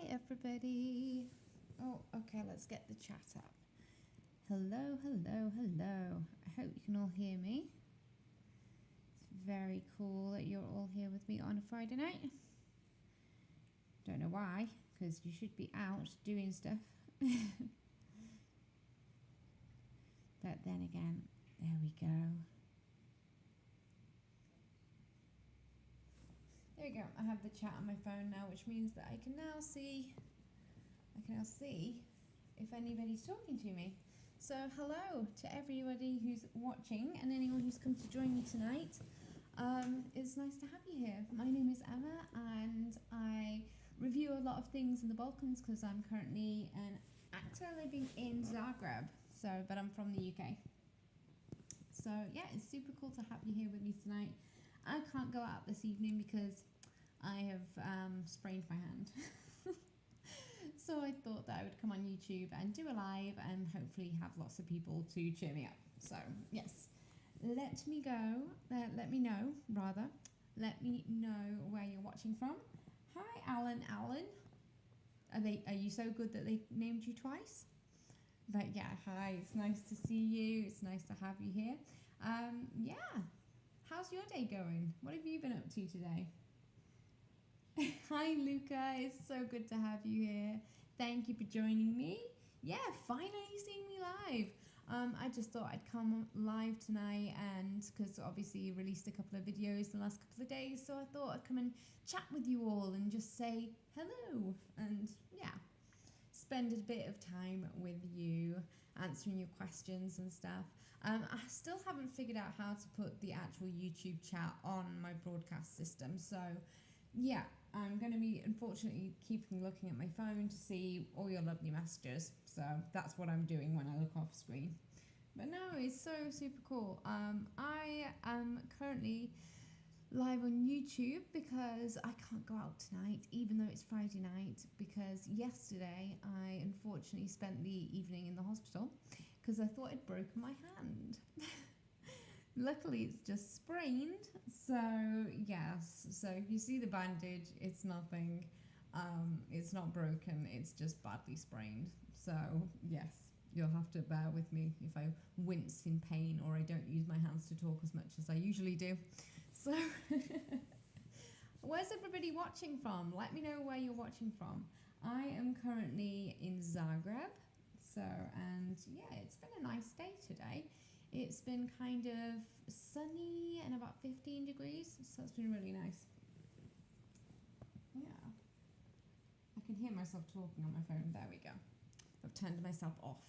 everybody. Oh, okay, let's get the chat up. Hello, hello, hello. I hope you can all hear me. It's very cool that you're all here with me on a Friday night. Don't know why, because you should be out doing stuff. But then again, there we go. There we go. I have the chat on my phone now, which means that I can now see if anybody's talking to me. So hello to everybody who's watching and anyone who's come to join me tonight. It's nice to have you here. My name is Emma and I review a lot of things in the Balkans because I'm currently an actor living in Zagreb. But I'm from the UK. So yeah, it's super cool to have you here with me tonight. I can't go out this evening because I have sprained my hand. So I thought that I would come on YouTube and do a live and hopefully have lots of people to cheer me up. So yes, let me know where you're watching from. Hi Alan. Are you so good that they named you twice? But yeah, hi, it's nice to see you. It's nice to have you here. Yeah, how's your day going? What have you been up to today? Hi Luca, it's so good to have you here. Thank you for joining me. Yeah, finally seeing me live. I just thought I'd come live tonight, and because obviously you released a couple of videos the last couple of days, so I thought I'd come and chat with you all and just say hello and yeah, spend a bit of time with you, answering your questions and stuff. I still haven't figured out how to put the actual YouTube chat on my broadcast system, so yeah, I'm going to be unfortunately keeping looking at my phone to see all your lovely messages, so that's what I'm doing when I look off screen. But no, it's so super cool. I am currently live on YouTube because I can't go out tonight, even though it's Friday night, because yesterday I unfortunately spent the evening in the hospital because I thought I'd broken my hand. Luckily it's just sprained, so yes, so if you see the bandage, it's nothing, it's not broken, it's just badly sprained. So yes, you'll have to bear with me if I wince in pain or I don't use my hands to talk as much as I usually do. So where's everybody watching from? Let me know where you're watching from. I am currently in Zagreb, and yeah, it's been a nice day today. It's been kind of sunny and about 15 degrees, so it's been really nice. Yeah. I can hear myself talking on my phone. There we go. I've turned myself off.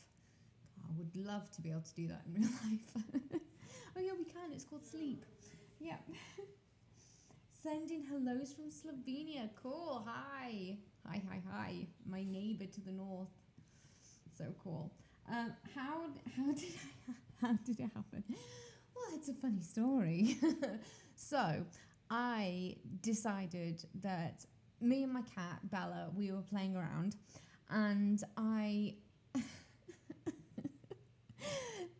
I would love to be able to do that in real life. Oh yeah, we can. It's called sleep. Yeah. Sending hellos from Slovenia. Cool. Hi. Hi. My neighbour to the north. So cool. How did it happen? Well, it's a funny story. So I decided that me and my cat, Bella, we were playing around, and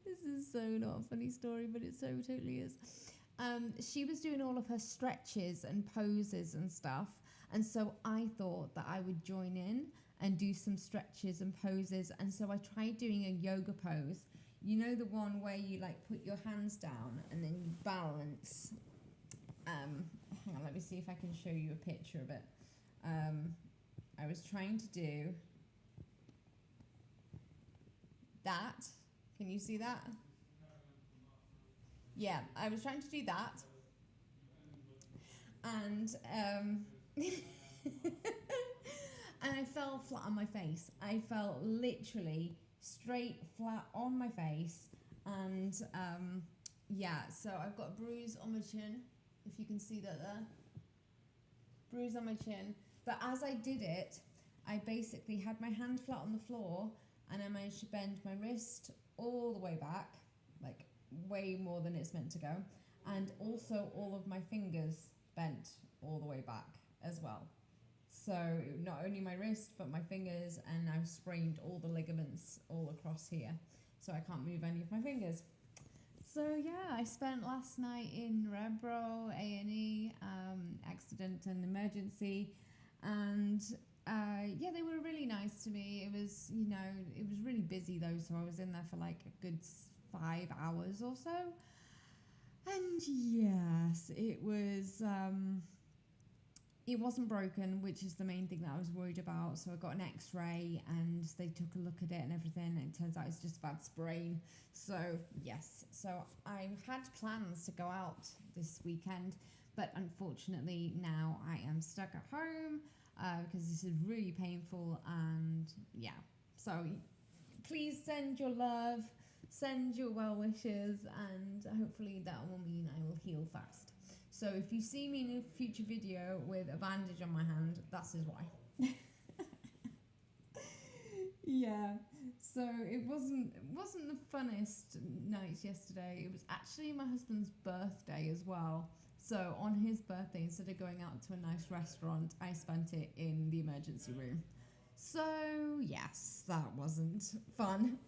this is so not a funny story, but it so totally is. She was doing all of her stretches and poses and stuff, and so I thought that I would join in and do some stretches and poses, and so I tried doing a yoga pose. You know, the one where you like put your hands down and then you balance. Hang on, let me see if I can show you a picture of it. I was trying to do that. Can you see that? Yeah, I was trying to do that. And and I fell flat on my face. I fell literally straight flat on my face, and yeah, so I've got a bruise on my chin, if you can see that there. Bruise on my chin. But as I did it, I basically had my hand flat on the floor, and I managed to bend my wrist all the way back, like way more than it's meant to go, and also all of my fingers bent all the way back as well. So not only my wrist, but my fingers, and I've sprained all the ligaments all across here, so I can't move any of my fingers. So yeah, I spent last night in Rebro, A&E, accident and emergency, and yeah, they were really nice to me. It was, it was really busy though, so I was in there for like a good 5 hours or so. And yes, it wasn't broken, which is the main thing that I was worried about. So I got an X-ray and they took a look at it and everything, and it turns out it's just a bad sprain. So yes, so I had plans to go out this weekend, but unfortunately now I am stuck at home because this is really painful. And yeah, so please send your love, send your well wishes, and hopefully that will mean I will heal fast. So if you see me in a future video with a bandage on my hand, that's is why. Yeah. So it wasn't the funnest night yesterday. It was actually my husband's birthday as well. So on his birthday, instead of going out to a nice restaurant, I spent it in the emergency room. So yes, that wasn't fun.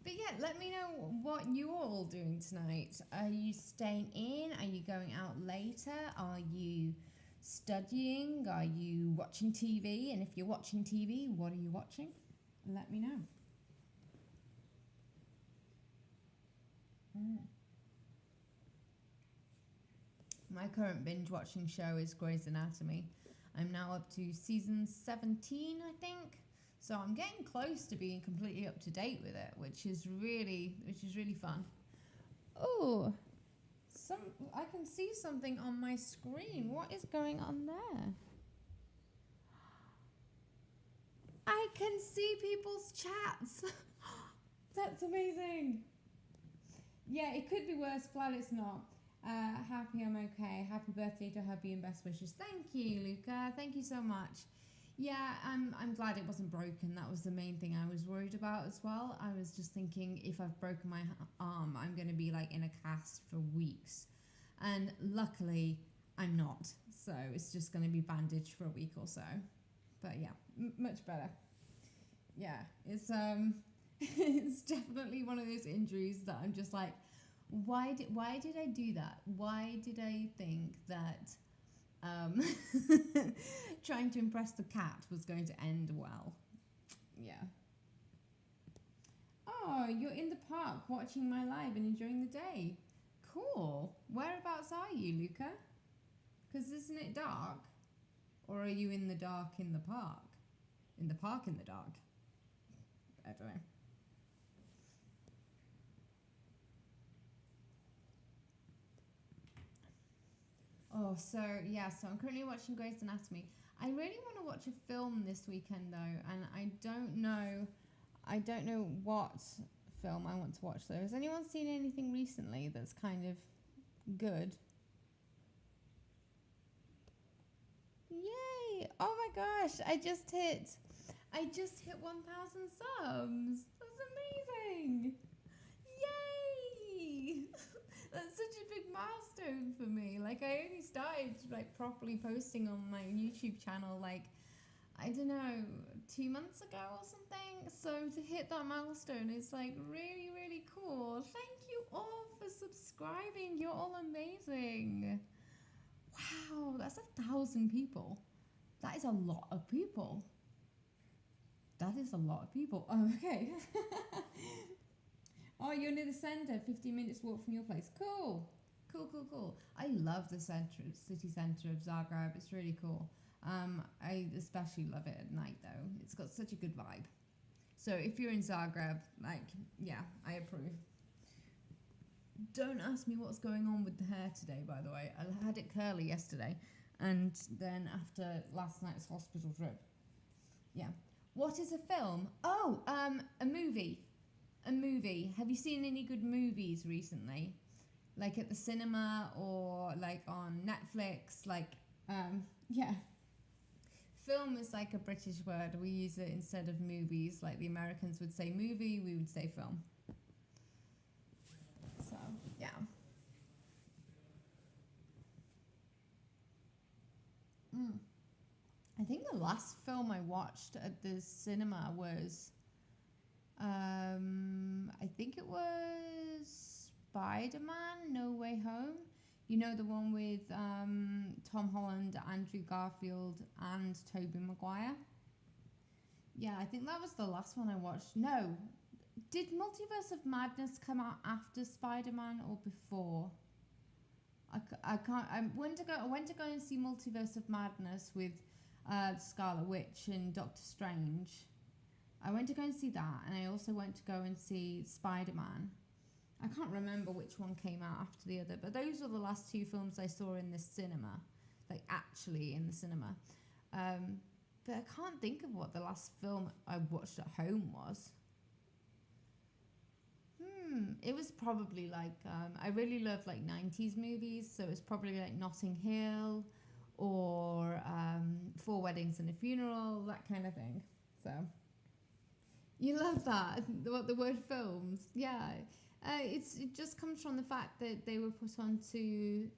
But yeah, let me know what you're all doing tonight. Are you staying in? Are you going out later? Are you studying? Are you watching TV? And if you're watching TV, what are you watching? Let me know. My current binge watching show is Grey's Anatomy. I'm now up to season 17, I think. So I'm getting close to being completely up to date with it, which is really fun. Oh, I can see something on my screen. What is going on there? I can see people's chats. That's amazing. Yeah, it could be worse. Glad it's not. Happy I'm okay. Happy birthday to hubby and best wishes. Thank you, Luca. Thank you so much. Yeah, I'm glad it wasn't broken. That was the main thing I was worried about as well. I was just thinking if I've broken my arm, I'm going to be like in a cast for weeks. And luckily, I'm not. So it's just going to be bandaged for a week or so. But yeah, much better. Yeah, it's it's definitely one of those injuries that I'm just like, why did I do that? Why did I think that trying to impress the cat was going to end well? Yeah. Oh, you're in the park watching my live and enjoying the day. Cool. Whereabouts are you, Luca? Because isn't it dark? Or are you in the dark in the park? In the park in the dark? I don't know. Oh, so yeah, so I'm currently watching Grey's Anatomy. I really want to watch a film this weekend though, and I don't know what film I want to watch though. Has anyone seen anything recently that's kind of good? Yay! Oh my gosh, I just hit 1,000 subs. That's amazing. Yay! That's such a big milestone for me. Like I only started like properly posting on my YouTube channel like I don't know 2 months ago or something. So to hit that milestone is like really really cool. Thank you all for subscribing. You're all amazing. Wow, that's 1,000 people. That is a lot of people. That is a lot of people. Oh, okay. Oh, you're near the centre, 15 minutes walk from your place. Cool. Cool. I love the city centre of Zagreb. It's really cool. I especially love it at night though. It's got such a good vibe. So if you're in Zagreb, like, yeah, I approve. Don't ask me what's going on with the hair today, by the way. I had it curly yesterday, and then after last night's hospital trip. Yeah. What is a film? Oh, a movie. A movie. Have you seen any good movies recently? Like at the cinema or like on Netflix? Like, yeah. Film is like a British word. We use it instead of movies. Like the Americans would say movie, we would say film. So, yeah. I think the last film I watched at the cinema was, I think it was Spider-Man No Way Home. You know, the one with Tom Holland, Andrew Garfield, and Tobey Maguire? Yeah, I think that was the last one I watched. No, did Multiverse of Madness come out after Spider-Man or before? I can't. I went to go and see Multiverse of Madness with Scarlet Witch and Doctor Strange. I went to go and see that, and I also went to go and see Spider-Man. I can't remember which one came out after the other, but those were the last two films I saw in the cinema, like actually in the cinema. But I can't think of what the last film I watched at home was. It was probably like I really love like 90s movies, so it's probably like Notting Hill or Four Weddings and a Funeral, that kind of thing. So you love that, what the word films, yeah. It just comes from the fact that they were put onto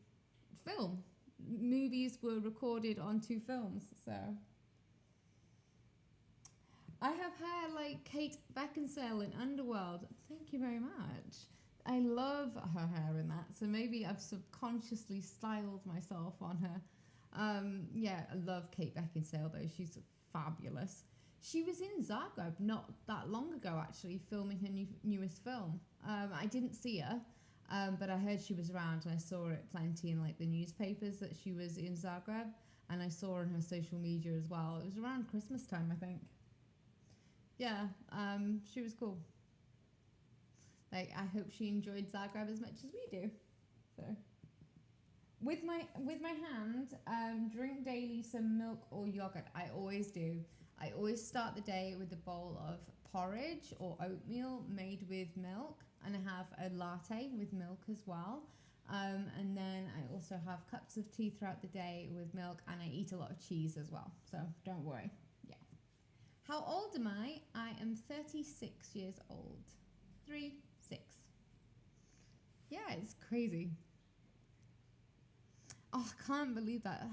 film. Movies were recorded onto films, so. I have hair like Kate Beckinsale in Underworld. Thank you very much. I love her hair in that, so maybe I've subconsciously styled myself on her. Yeah, I love Kate Beckinsale though. She's fabulous. She was in Zagreb not that long ago, actually, filming her newest film. I didn't see her, but I heard she was around, and I saw it plenty in like the newspapers that she was in Zagreb, and I saw on her social media as well. It was around Christmas time, I think. Yeah, she was cool. Like, I hope she enjoyed Zagreb as much as we do. So, with my hand, drink daily some milk or yogurt. I always do. I always start the day with a bowl of porridge or oatmeal made with milk, and I have a latte with milk as well. And then I also have cups of tea throughout the day with milk, and I eat a lot of cheese as well. So don't worry. How old am I? I am 36 years old. 3, 6. Yeah, it's crazy. Oh, I can't believe that.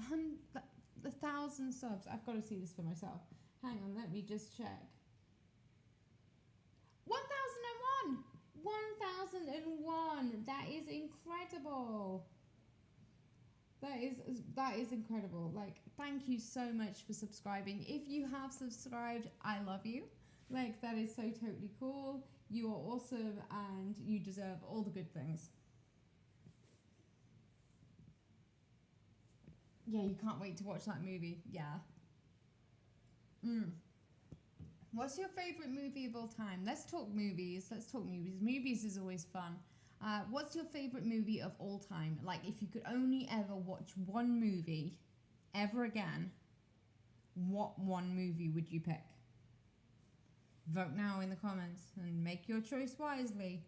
1,000 subs. I've got to see this for myself. Hang on, let me just check. 1,001! 1,001! That is incredible. That is incredible. Like, thank you so much for subscribing. If you have subscribed, I love you. Like, that is so totally cool. You are awesome, and you deserve all the good things. Yeah, you can't wait to watch that movie. Yeah. What's your favorite movie of all time? Let's talk movies. Movies is always fun. What's your favorite movie of all time? Like, if you could only ever watch one movie ever again, what one movie would you pick? Vote now in the comments and make your choice wisely.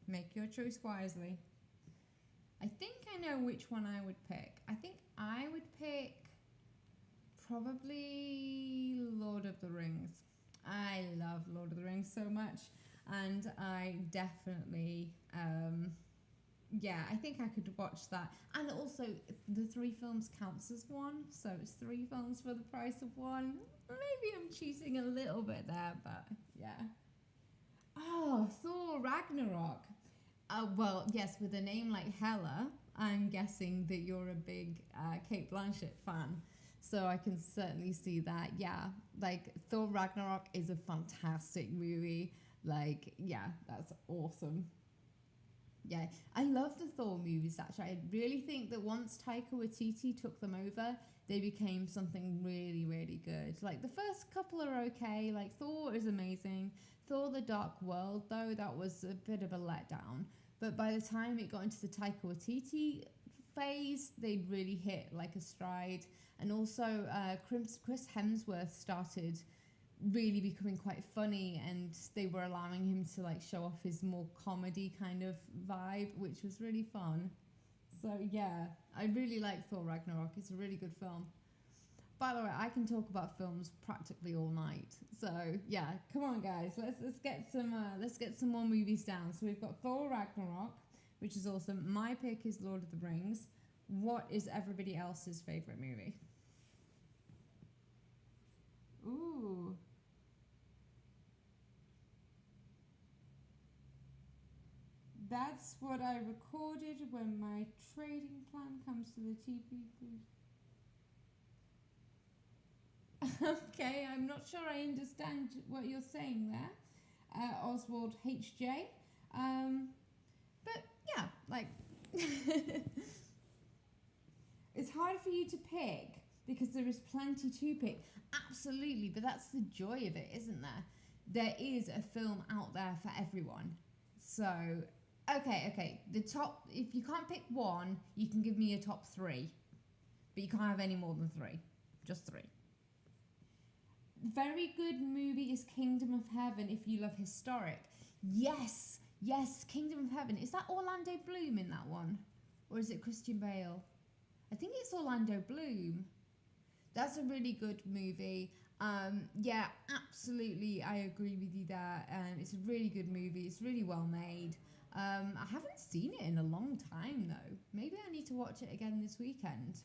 Make your choice wisely. I think I know which one I would pick. I think I would pick probably Lord of the Rings. I love Lord of the Rings so much. And I definitely, I think I could watch that. And also, the 3 films counts as one, so it's 3 films for the price of one. Maybe I'm cheating a little bit there, but yeah. Oh, Thor Ragnarok. Well, yes, with a name like Hela, I'm guessing that you're a big Kate Blanchett fan. So I can certainly see that. Yeah, like Thor Ragnarok is a fantastic movie. Like, yeah, that's awesome. Yeah, I love the Thor movies, actually. I really think that once Taika Waititi took them over, they became something really, really good. Like, the first couple are okay. Like, Thor is amazing. Thor the Dark World, though, that was a bit of a letdown. But by the time it got into the Taika Waititi phase, they'd really hit, like, a stride. And also, Chris Hemsworth started really becoming quite funny, and they were allowing him to like show off his more comedy kind of vibe, which was really fun. So yeah, I really like Thor Ragnarok. It's a really good film. By the way, I can talk about films practically all night. So yeah, come on guys, let's get some more movies down. So we've got Thor Ragnarok, which is awesome. My pick is Lord of the Rings. What is everybody else's favorite movie? Ooh. That's what I recorded when my trading plan comes to the TP. Okay, I'm not sure I understand what you're saying there, Oswald HJ. But yeah, like it's hard for you to pick because there is plenty to pick. Absolutely, but that's the joy of it, isn't there? There is a film out there for everyone. So, okay. The top, if you can't pick one, you can give me a top three. But you can't have any more than three. Just three. Very good movie is Kingdom of Heaven if you love historic. Yes, Kingdom of Heaven. Is that Orlando Bloom in that one? Or is it Christian Bale? I think it's Orlando Bloom. That's a really good movie. Yeah, absolutely, I agree with you there. It's a really good movie. It's really well made. I haven't seen it in a long time though. Maybe I need to watch it again this weekend.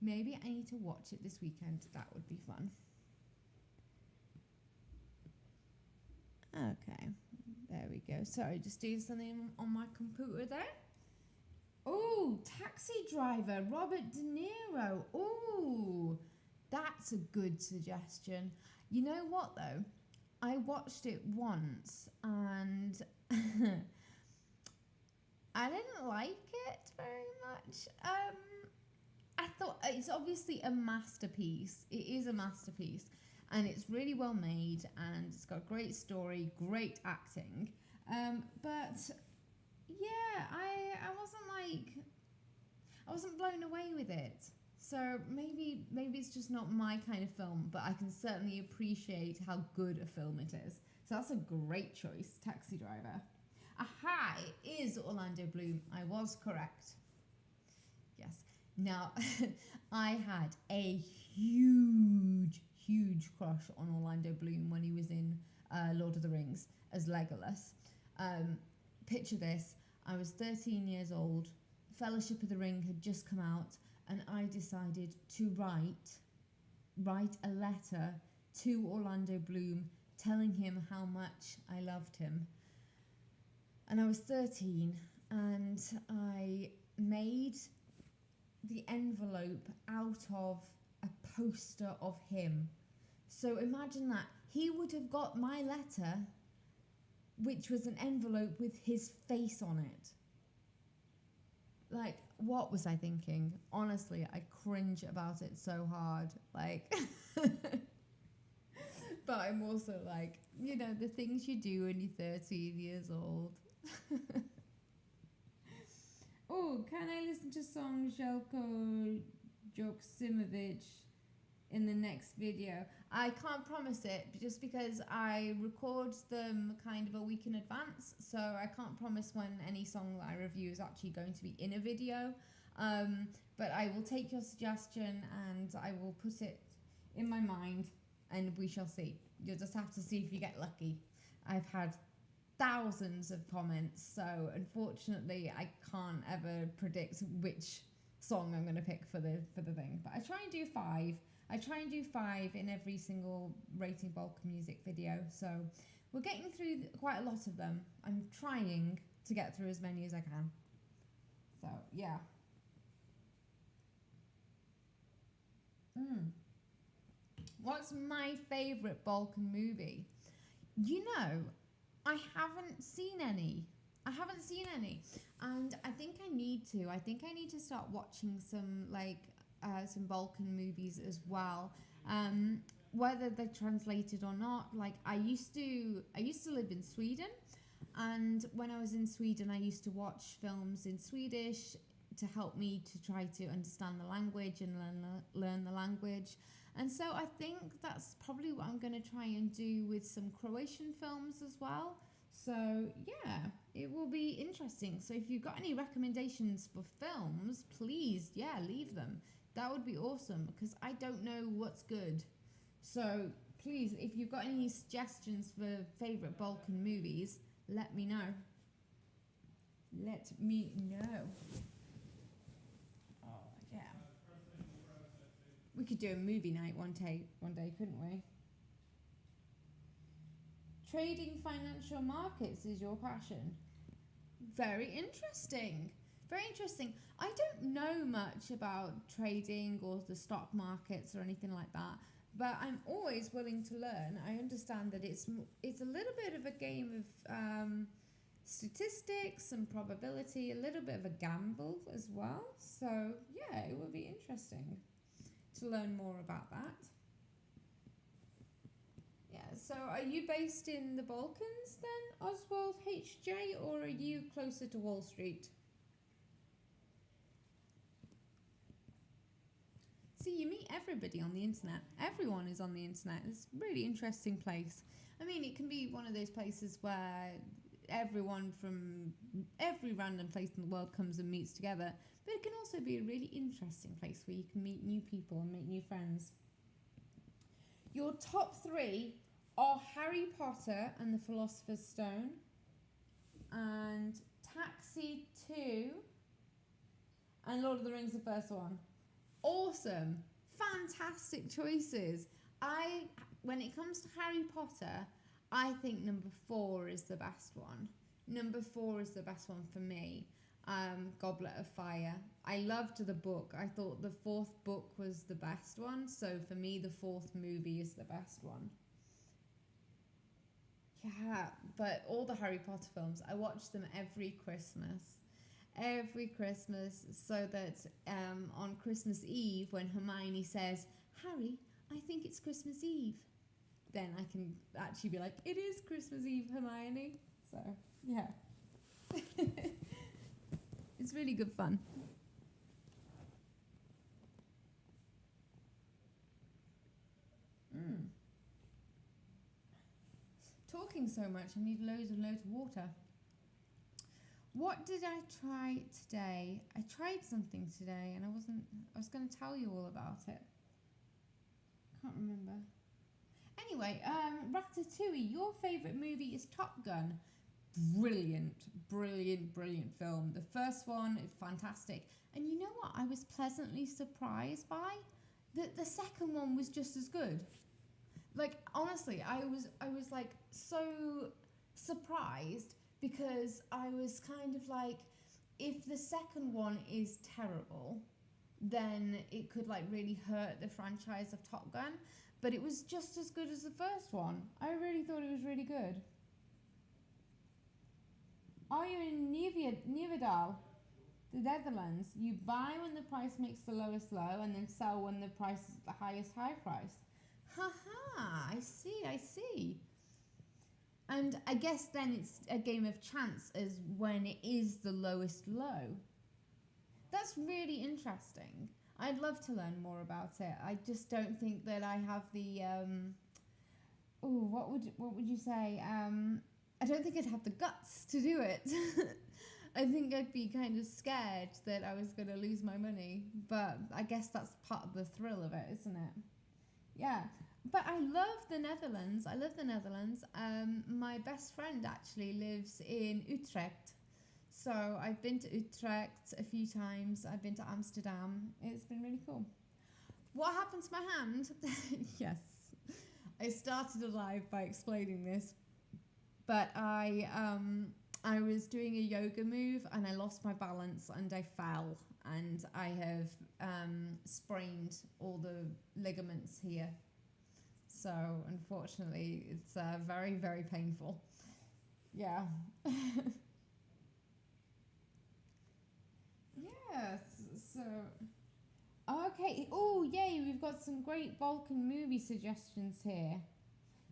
That would be fun. Okay, there we go. Sorry, just doing something on my computer there. Oh, Taxi Driver, Robert De Niro. Oh, that's a good suggestion. You know what though? I watched it once and I didn't like it very much. I thought it's obviously a masterpiece. It is a masterpiece. And it's really well made and it's got a great story, great acting. But yeah, I wasn't blown away with it. So maybe it's just not my kind of film, but I can certainly appreciate how good a film it is. So that's a great choice, Taxi Driver. Aha, it is Orlando Bloom. I was correct. Yes. Now, I had a huge crush on Orlando Bloom when he was in Lord of the Rings as Legolas. Picture this, I was 13 years old, Fellowship of the Ring had just come out, and I decided to write a letter to Orlando Bloom telling him how much I loved him. And I was 13 and I made the envelope out of a poster of him. So imagine that. He would have got my letter, which was an envelope with his face on it. Like, what was I thinking? Honestly, I cringe about it so hard. Like, but I'm also like, you know, the things you do when you're 13 years old. Oh, can I listen to song Željko Joksimovic in the next video? I can't promise it just because I record them kind of a week in advance, so I can't promise when any song that I review is actually going to be in a video. But I will take your suggestion and I will put it in my mind and we shall see. You'll just have to see if you get lucky. I've had thousands of comments, so unfortunately I can't ever predict which song I'm going to pick for the thing. But I try and do 5. I try and do 5 in every single Rating Balkan Music video, so we're getting through quite a lot of them. I'm trying to get through as many as I can. So, yeah. What's my favourite Balkan movie? You know, I haven't seen any. And I think I need to. I think I need to start watching some Balkan movies as well. Whether they're translated or not. Like I used to live in Sweden, and when I was in Sweden I used to watch films in Swedish to help me to try to understand the language and learn the language. And so I think that's probably what I'm going to try and do with some Croatian films as well. So yeah, it will be interesting. So if you've got any recommendations for films, please, leave them. That would be awesome because I don't know what's good. So please, if you've got any suggestions for favourite Balkan movies, let me know. Oh yeah. We could do a movie night one day, couldn't we? Trading financial markets is your passion. Very interesting. Very interesting. I don't know much about trading or the stock markets or anything like that, but I'm always willing to learn. I understand that it's a little bit of a game of statistics and probability, a little bit of a gamble as well. So yeah, it would be interesting to learn more about that. Yeah, so are you based in the Balkans then, Oswald HJ, or are you closer to Wall Street? See, you meet everybody on the internet. Everyone is on the internet. It's a really interesting place. I mean, it can be one of those places where everyone from every random place in the world comes and meets together, but it can also be a really interesting place where you can meet new people and make new friends. Your top 3 are Harry Potter and the Philosopher's Stone, and Taxi 2, and Lord of the Rings, the first one. Awesome. Fantastic choices. When it comes to Harry Potter, I think number 4 is the best one. Number 4 is the best one for me. Goblet of Fire. I loved the book. I thought the 4th book was the best one. So for me, the 4th movie is the best one. Yeah, but all the Harry Potter films, I watch them every Christmas. Every Christmas, so that on Christmas Eve, when Hermione says, Harry, I think it's Christmas Eve, then I can actually be like, it is Christmas Eve, Hermione. So, yeah. It's really good fun. Talking so much, I need loads and loads of water. What did I try today? I tried something today and I was going to tell you all about it. Can't remember. Anyway, Ratatouille, your favourite movie is Top Gun. Brilliant, brilliant, brilliant film. The first one is fantastic. And you know what I was pleasantly surprised by? That the second one was just as good. Like, honestly, I was like so surprised, because I was kind of like, if the second one is terrible, then it could like really hurt the franchise of Top Gun. But it was just as good as the first one. I really thought it was really good. Are you in Nieuwedal, the Netherlands? You buy when the price makes the lowest low and then sell when the price is the highest high price. Haha, I see. And I guess then it's a game of chance as when it is the lowest low. That's really interesting. I'd love to learn more about it. I just don't think that I have the what would you say? I don't think I'd have the guts to do it. I think I'd be kind of scared that I was going to lose my money, but I guess that's part of the thrill of it, isn't it? Yeah. But I love the Netherlands. My best friend actually lives in Utrecht. So I've been to Utrecht a few times. I've been to Amsterdam. It's been really cool. What happened to my hand? Yes. I started a live by explaining this. But I was doing a yoga move and I lost my balance and I fell. And I have sprained all the ligaments here. So, unfortunately, it's very, very painful. Yeah. Yes. So, okay. Oh, yay. We've got some great Balkan movie suggestions here.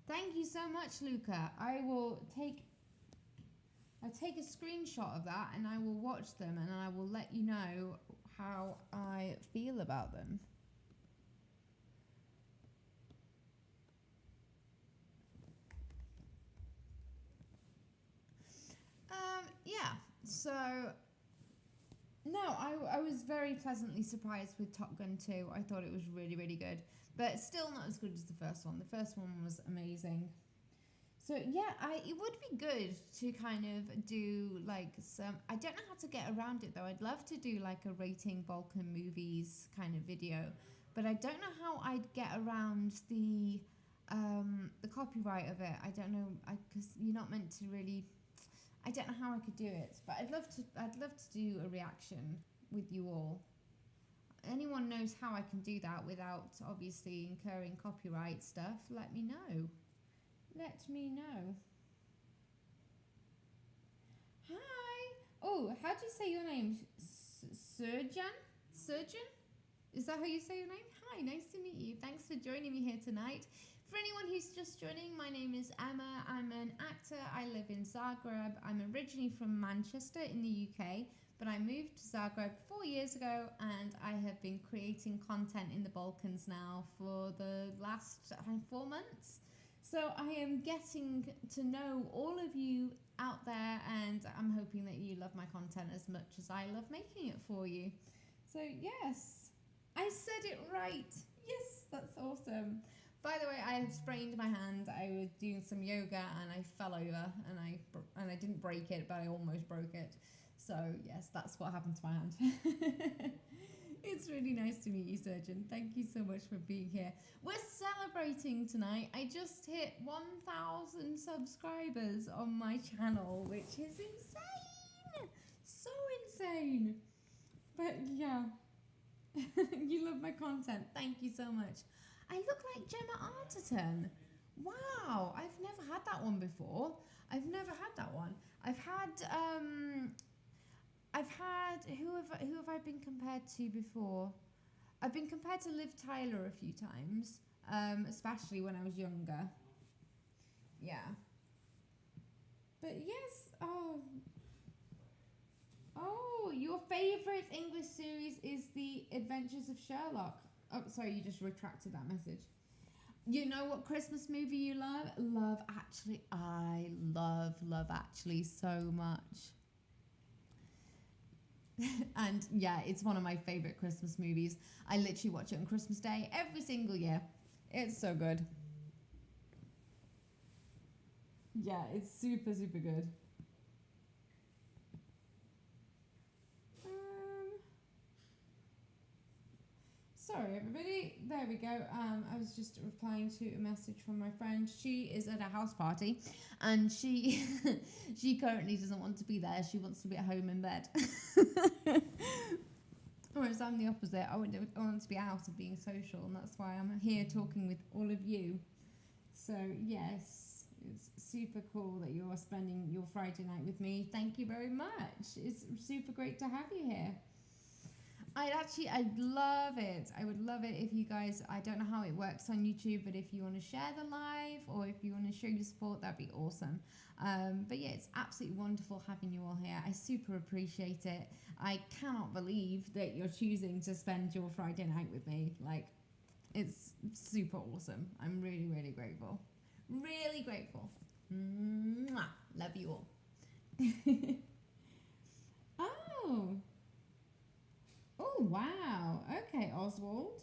Thank you so much, Luca. I'll take a screenshot of that and I will watch them and I will let you know how I feel about them. Yeah, so no, I was very pleasantly surprised with Top Gun 2. I thought it was really, really good, but still not as good as the first one. The first one was amazing. So yeah, it would be good to kind of do like some, I don't know how to get around it though. I'd love to do like a rating Balkan movies kind of video, but I don't know how I'd get around the copyright of it. I don't know, because you're not meant to really, I don't know how I could do it, but I'd love to do a reaction with you all. Anyone knows how I can do that without obviously incurring copyright stuff, let me know. Let me know. Hi. Oh, how do you say your name? Surgeon? Surgeon? Is that how you say your name? Hi, nice to meet you. Thanks for joining me here tonight. For anyone who's just joining, my name is Emma. I'm an actor. I live in Zagreb. I'm originally from Manchester in the UK, but I moved to Zagreb 4 years ago, and I have been creating content in the Balkans now for the last 4 months. So I am getting to know all of you out there, and I'm hoping that you love my content as much as I love making it for you. So yes, I said it right. Yes, that's awesome. By the way, I have sprained my hand. I was doing some yoga and I fell over, and I didn't break it, but I almost broke it. So yes, that's what happened to my hand. It's really nice to meet you, Surgeon. Thank you so much for being here. We're celebrating tonight. I just hit 1,000 subscribers on my channel, which is insane. So insane. But yeah, you love my content. Thank you so much. I look like Gemma Arterton. Wow, I've never had that one before. I've never had that one. I've had who have I been compared to before? I've been compared to Liv Tyler a few times, especially when I was younger. Yeah. But yes, oh, your favourite English series is The Adventures of Sherlock. Oh, sorry, you just retracted that message. You know what Christmas movie you love? Love Actually. I love Actually so much. And yeah, it's one of my favourite Christmas movies. I literally watch it on Christmas Day every single year. It's so good. Yeah, it's super, super good. Sorry, everybody. There we go. I was just replying to a message from my friend. She is at a house party, and she she currently doesn't want to be there. She wants to be at home in bed. Whereas I'm the opposite. I want to be out and being social, and that's why I'm here talking with all of you. So yes, it's super cool that you're spending your Friday night with me. Thank you very much. It's super great to have you here. I'd love it. I would love it if you guys, I don't know how it works on YouTube, but if you want to share the live or if you want to show your support, that'd be awesome. But yeah, it's absolutely wonderful having you all here. I super appreciate it. I cannot believe that you're choosing to spend your Friday night with me. Like, it's super awesome. I'm really, really grateful. Really grateful. Mwah. Love you all. Oh. Oh, wow. Okay, Oswald.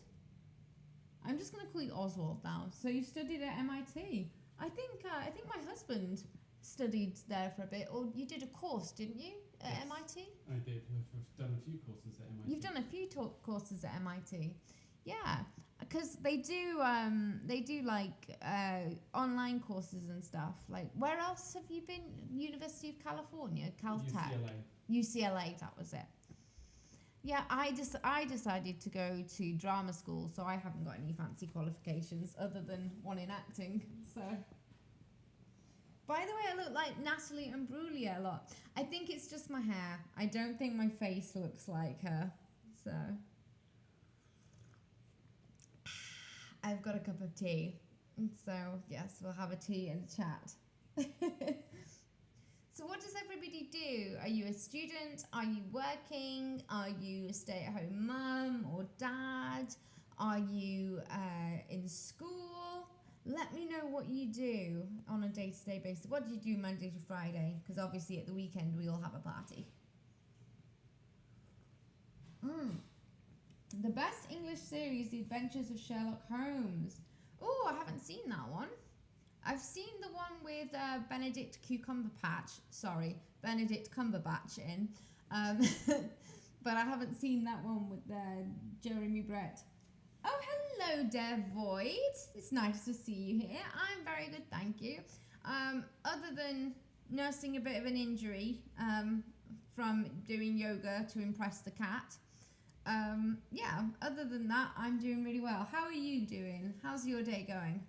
I'm just going to call you Oswald now. So you studied at MIT. I think my husband studied there for a bit, or you did a course, didn't you, at MIT? I did. I've done a few courses at MIT. You've done a few courses at MIT. Yeah, because they do like online courses and stuff. Like, where else have you been? University of California, Caltech. UCLA, that was it. Yeah, I decided to go to drama school, so I haven't got any fancy qualifications other than one in acting. So, by the way, I look like Natalie Imbruglia a lot. I think it's just my hair. I don't think my face looks like her. So, I've got a cup of tea. So, yes, we'll have a tea and chat. So what does everybody do? Are you a student? Are you working? Are you a stay-at-home mum or dad? Are you in school? Let me know what you do on a day-to-day basis. What do you do Monday to Friday? Because obviously at the weekend we all have a party. The best English series, The Adventures of Sherlock Holmes. Oh, I haven't seen that one. I've seen the one with Benedict Cumberbatch in, but I haven't seen that one with Jeremy Brett. Oh, hello, Devoid. It's nice to see you here. I'm very good, thank you. Other than nursing a bit of an injury from doing yoga to impress the cat. Yeah, other than that, I'm doing really well. How are you doing? How's your day going?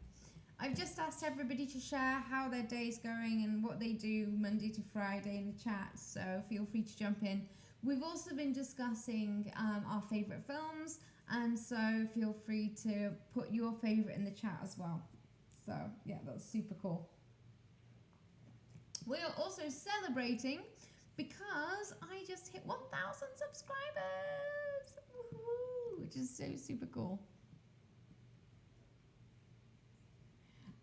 I've just asked everybody to share how their day's going and what they do Monday to Friday in the chat, so feel free to jump in. We've also been discussing our favourite films, and so feel free to put your favourite in the chat as well. So, yeah, that's super cool. We are also celebrating because I just hit 1,000 subscribers, woohoo, which is so super cool.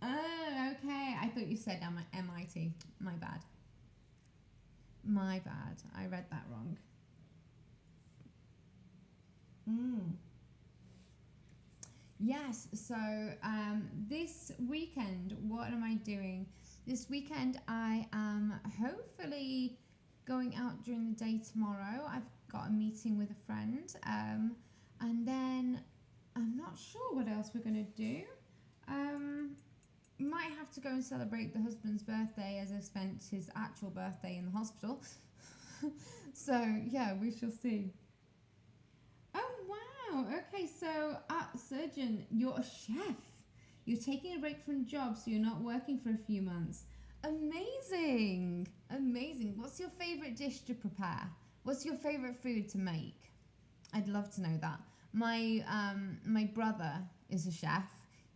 Oh, okay. I thought you said MIT. My bad. My bad. I read that wrong. Yes, so this weekend, what am I doing? This weekend I am hopefully going out during the day tomorrow. I've got a meeting with a friend, and then I'm not sure what else we're going to do. Might have to go and celebrate the husband's birthday, as I spent his actual birthday in the hospital. So yeah, we shall see. Oh wow, okay, so surgeon, you're a chef. You're taking a break from the job, so you're not working for a few months. Amazing, amazing. What's your favorite dish to prepare? What's your favorite food to make? I'd love to know that. My brother is a chef.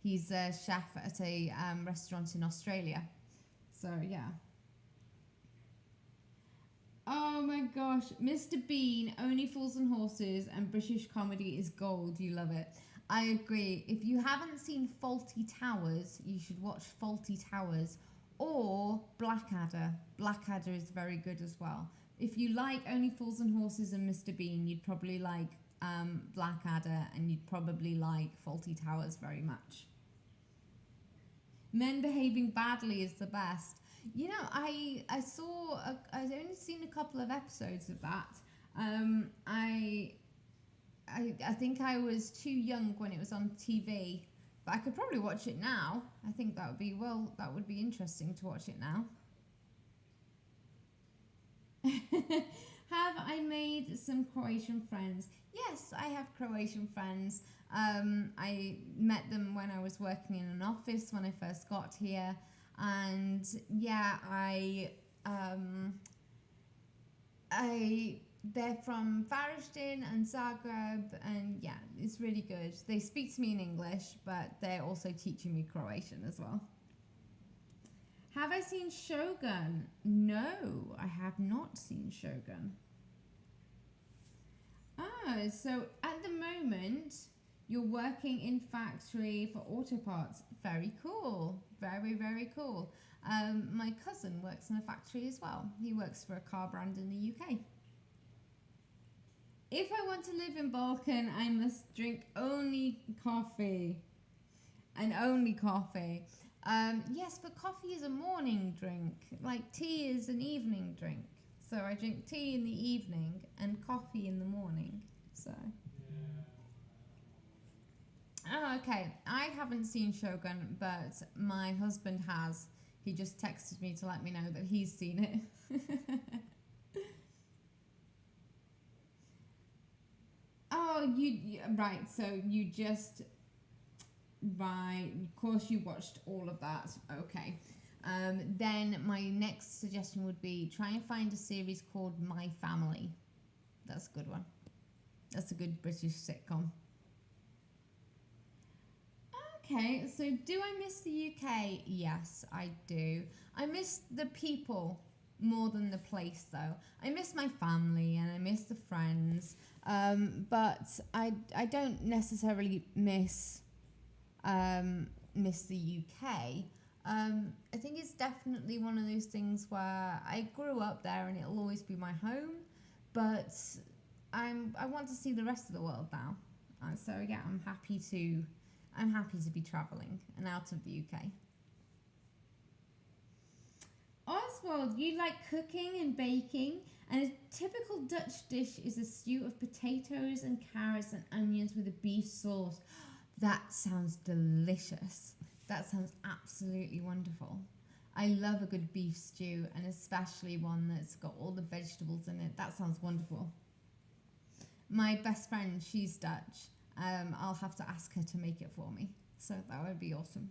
He's a chef at a restaurant in Australia. So yeah. Oh my gosh, Mr. Bean, Only Fools and Horses, and British comedy is gold. You love it. I agree. If you haven't seen Fawlty Towers, you should watch Fawlty Towers or Blackadder. Blackadder is very good as well. If you like Only Fools and Horses and Mr. Bean, you'd probably like Blackadder, and you'd probably like Fawlty Towers very much. Men Behaving Badly is the best. You know, I've only seen a couple of episodes of that. I think I was too young when it was on TV, but I could probably watch it now. I think that would be interesting to watch it now. Have I made some Croatian friends? Yes, I have Croatian friends. I met them when I was working in an office when I first got here, and yeah, they're from Varaždin and Zagreb, and yeah, it's really good. They speak to me in English, but they're also teaching me Croatian as well. Have I seen Shogun? No, I have not seen Shogun. Ah, so at the moment, you're working in factory for auto parts. Very cool. Very, very cool. My cousin works in a factory as well. He works for a car brand in the UK. If I want to live in Balkan, I must drink only coffee. And only coffee. Yes, but coffee is a morning drink. Like tea is an evening drink. So I drink tea in the evening and coffee in the morning. So. Oh, okay. I haven't seen Shogun, but my husband has. He just texted me to let me know that he's seen it. Oh, right. So you just right. Of course, you watched all of that. Okay. Then my next suggestion would be try and find a series called My Family. That's a good one. That's a good British sitcom. Okay, so do I miss the UK? Yes, I do. I miss the people more than the place, though. I miss my family and I miss the friends, but I don't necessarily miss the UK. I think it's definitely one of those things where I grew up there and it'll always be my home, but I want to see the rest of the world now. So yeah, I'm happy to be travelling and out of the UK. Oswald, you like cooking and baking, and a typical Dutch dish is a stew of potatoes and carrots and onions with a beef sauce. That sounds delicious. That sounds absolutely wonderful. I love a good beef stew, and especially one that's got all the vegetables in it. That sounds wonderful. My best friend, she's Dutch. I'll have to ask her to make it for me. So that would be awesome.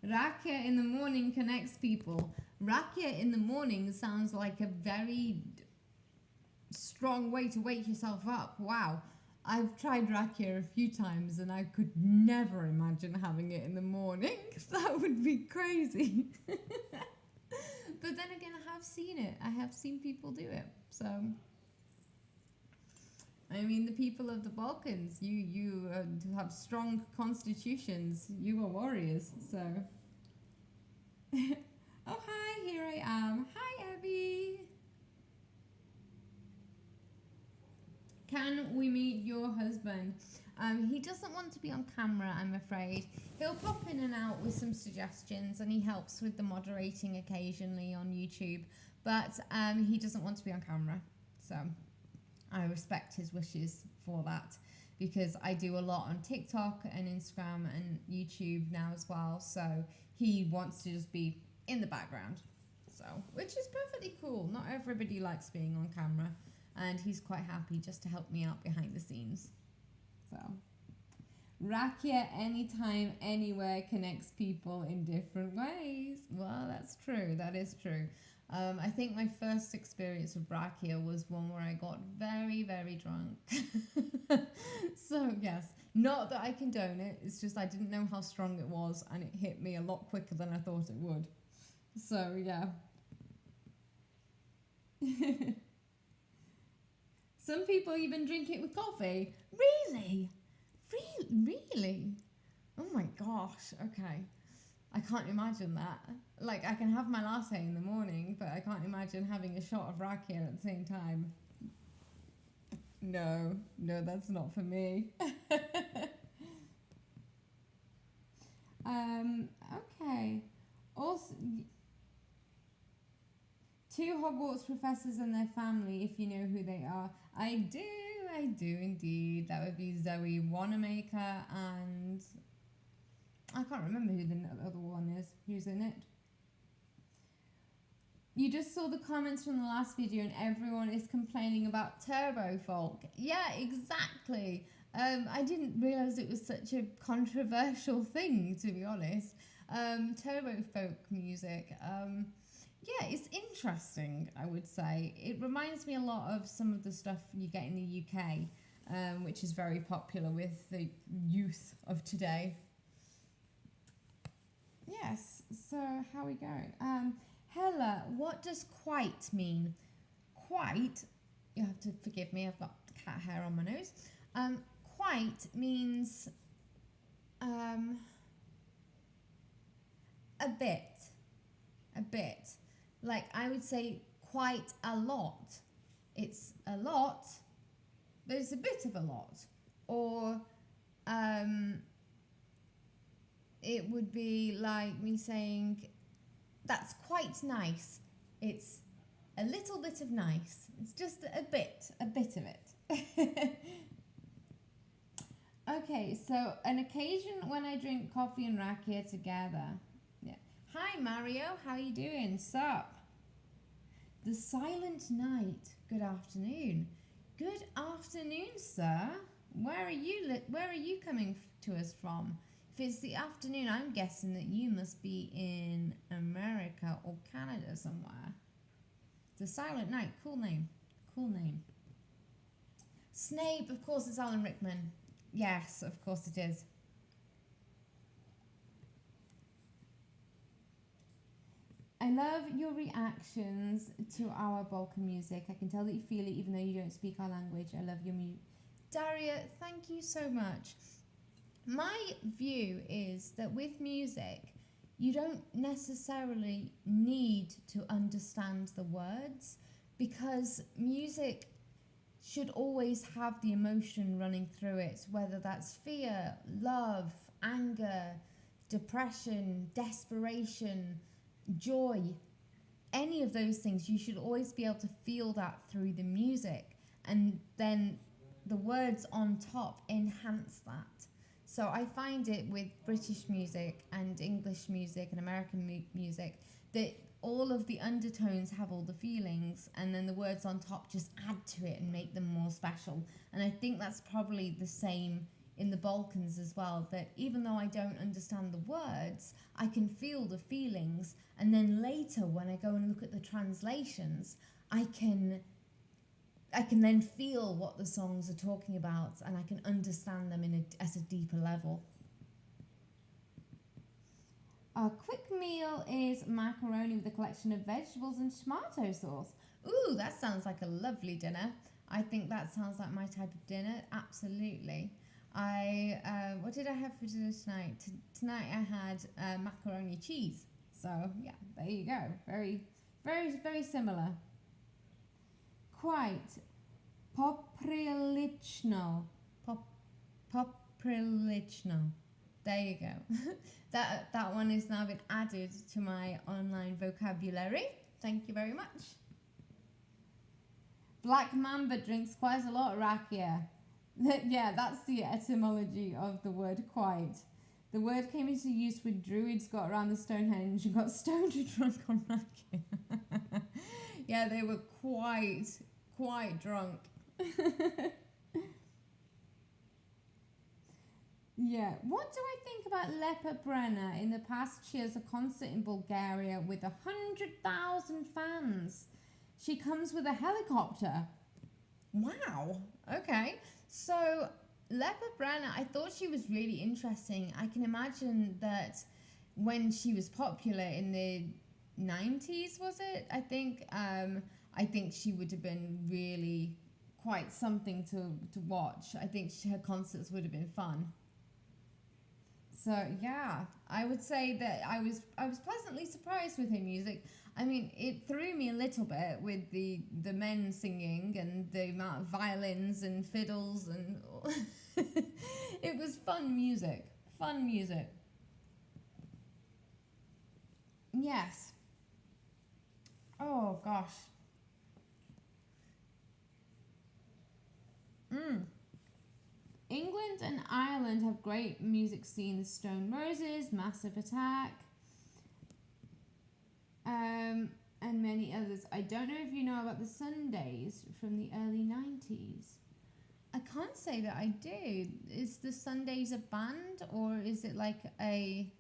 Rakia in the morning connects people. Rakia in the morning sounds like a very strong way to wake yourself up. Wow. I've tried rakia a few times and I could never imagine having it in the morning. That would be crazy. But then again, I have seen it. I have seen people do it. So, I mean, the people of the Balkans, you have strong constitutions. You are warriors. So, oh hi, here I am. Hi, Abby. Can we meet your husband? He doesn't want to be on camera, I'm afraid. He'll pop in and out with some suggestions, and he helps with the moderating occasionally on YouTube, but he doesn't want to be on camera. So I respect his wishes for that, because I do a lot on TikTok and Instagram and YouTube now as well. So he wants to just be in the background. So, which is perfectly cool. Not everybody likes being on camera. And he's quite happy just to help me out behind the scenes. So, rakia anytime, anywhere connects people in different ways. Well, that's true. That is true. I think my first experience with rakia was one where I got very, very drunk. So, yes, not that I condone it. It's just I didn't know how strong it was, and it hit me a lot quicker than I thought it would. So, yeah. Some people even drink it with coffee. Really? Really? Oh my gosh. Okay. I can't imagine that. Like, I can have my latte in the morning, but I can't imagine having a shot of rakia at the same time. No, that's not for me. Okay. Also, 2 Hogwarts professors and their family, if you know who they are. I do indeed. That would be Zoe Wanamaker and I can't remember who the other one is. Who's in it? You just saw the comments from the last video and everyone is complaining about Turbo Folk. Yeah, exactly. I didn't realise it was such a controversial thing, to be honest. Turbo Folk music. Yeah, it's interesting, I would say. It reminds me a lot of some of the stuff you get in the UK, which is very popular with the youth of today. Yes, so how are we going? Hella, what does quite mean? Quite, you have to forgive me, I've got cat hair on my nose. Quite means a bit. Like, I would say quite a lot. It's a lot, but it's a bit of a lot. Or it would be like me saying, that's quite nice. It's a little bit of nice. It's just a bit of it. Okay, so an occasion when I drink coffee and rakia together. Yeah. Hi Mario, how you doing? Sup? The Silent Night. Good afternoon. Good afternoon, sir. Where are you coming to us from? If it's the afternoon, I'm guessing that you must be in America or Canada somewhere. The Silent Night. Cool name. Snape, of course, it's Alan Rickman. Yes, of course it is. I love your reactions to our Balkan music. I can tell that you feel it even though you don't speak our language. I love your music. Daria, thank you so much. My view is that with music, you don't necessarily need to understand the words, because music should always have the emotion running through it, whether that's fear, love, anger, depression, desperation, joy, any of those things. You should always be able to feel that through the music, and then the words on top enhance that. So I find it with British music and English music and American music that all of the undertones have all the feelings, and then the words on top just add to it and make them more special. And I think that's probably the same in the Balkans as well, that even though I don't understand the words, I can feel the feelings, and then later when I go and look at the translations, I can then feel what the songs are talking about, and I can understand them at a deeper level. A quick meal is macaroni with a collection of vegetables and tomato sauce. Ooh, that sounds like a lovely dinner. I think that sounds like my type of dinner. Absolutely. What did I have for dinner tonight? Tonight I had macaroni cheese. So yeah, there you go. Very, very, very similar. Quite poprilično. Poprilično. There you go. that one has now been added to my online vocabulary. Thank you very much. Black Mamba drinks quite a lot, Rakia. Yeah, that's the etymology of the word quite. The word came into use when Druids got around the Stonehenge and got stoned and drunk on Rakia. Yeah, they were quite drunk. Yeah, what do I think about Lepa Brenna? In the past, she has a concert in Bulgaria with 100,000 fans. She comes with a helicopter. Wow. Okay. So Lepa Brenna, I thought she was really interesting. I can imagine that when she was popular in the 90s, was it? I think she would have been really quite something to watch. I think her concerts would have been fun. So yeah, I would say that I was pleasantly surprised with her music. I mean, it threw me a little bit with the men singing and the amount of violins and fiddles, and it was fun music. Fun music. Yes. Oh gosh. England and Ireland have great music scenes. Stone Roses, Massive Attack, and many others. I don't know if you know about the Sundays from the early 90s. I can't say that I do. Is the Sundays a band, or is it like an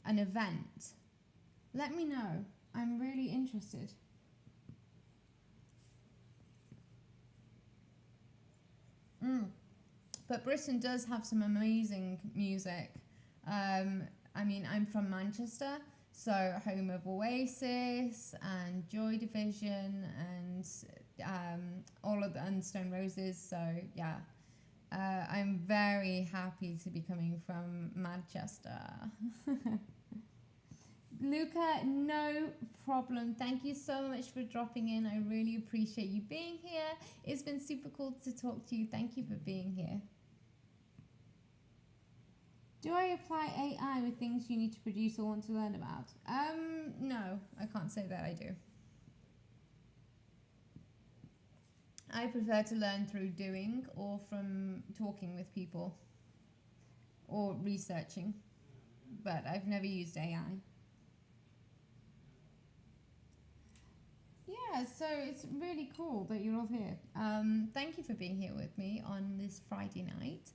event? Let me know. I'm really interested. But Britain does have some amazing music. I mean, I'm from Manchester, so home of Oasis and Joy Division and all of the Stone Roses. So yeah, I'm very happy to be coming from Manchester. Luca, no problem. Thank you so much for dropping in. I really appreciate you being here. It's been super cool to talk to you. Thank you for being here. Do I apply AI with things you need to produce or want to learn about? No, I can't say that I do. I prefer to learn through doing or from talking with people or researching, but I've never used AI. Yeah, so it's really cool that you're all here. Thank you for being here with me on this Friday night.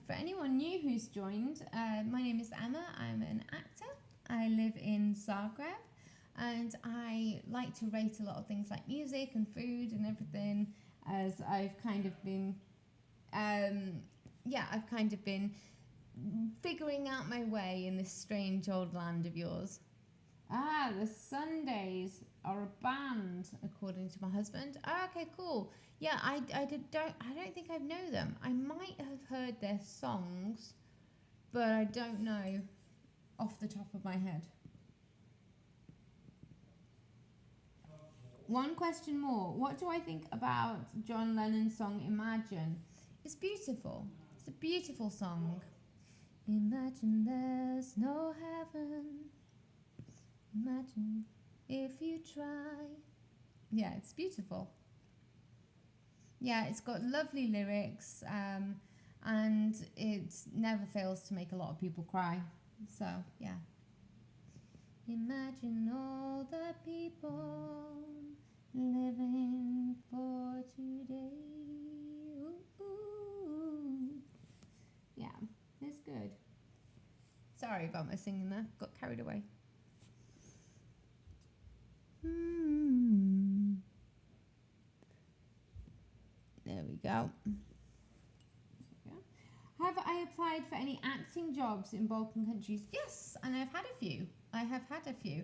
For anyone new who's joined, my name is Emma. I'm an actor. I live in Zagreb, and I like to rate a lot of things like music and food and everything, as I've kind of been, figuring out my way in this strange old land of yours. Ah, the Sundays are a band, according to my husband. Ah, okay, cool. Yeah, I don't think I know them. I might have heard their songs, but I don't know off the top of my head. One question more. What do I think about John Lennon's song Imagine? It's beautiful. It's a beautiful song. Imagine there's no heaven. Imagine if you try. Yeah, it's beautiful. Yeah, it's got lovely lyrics. and it never fails to make a lot of people cry. So yeah. Imagine all the people living for today. Ooh, ooh. Yeah, it's good. Sorry about my singing there. Got carried away. There we go. Have I applied for any acting jobs in Balkan countries? Yes, and I've had a few. I have had a few.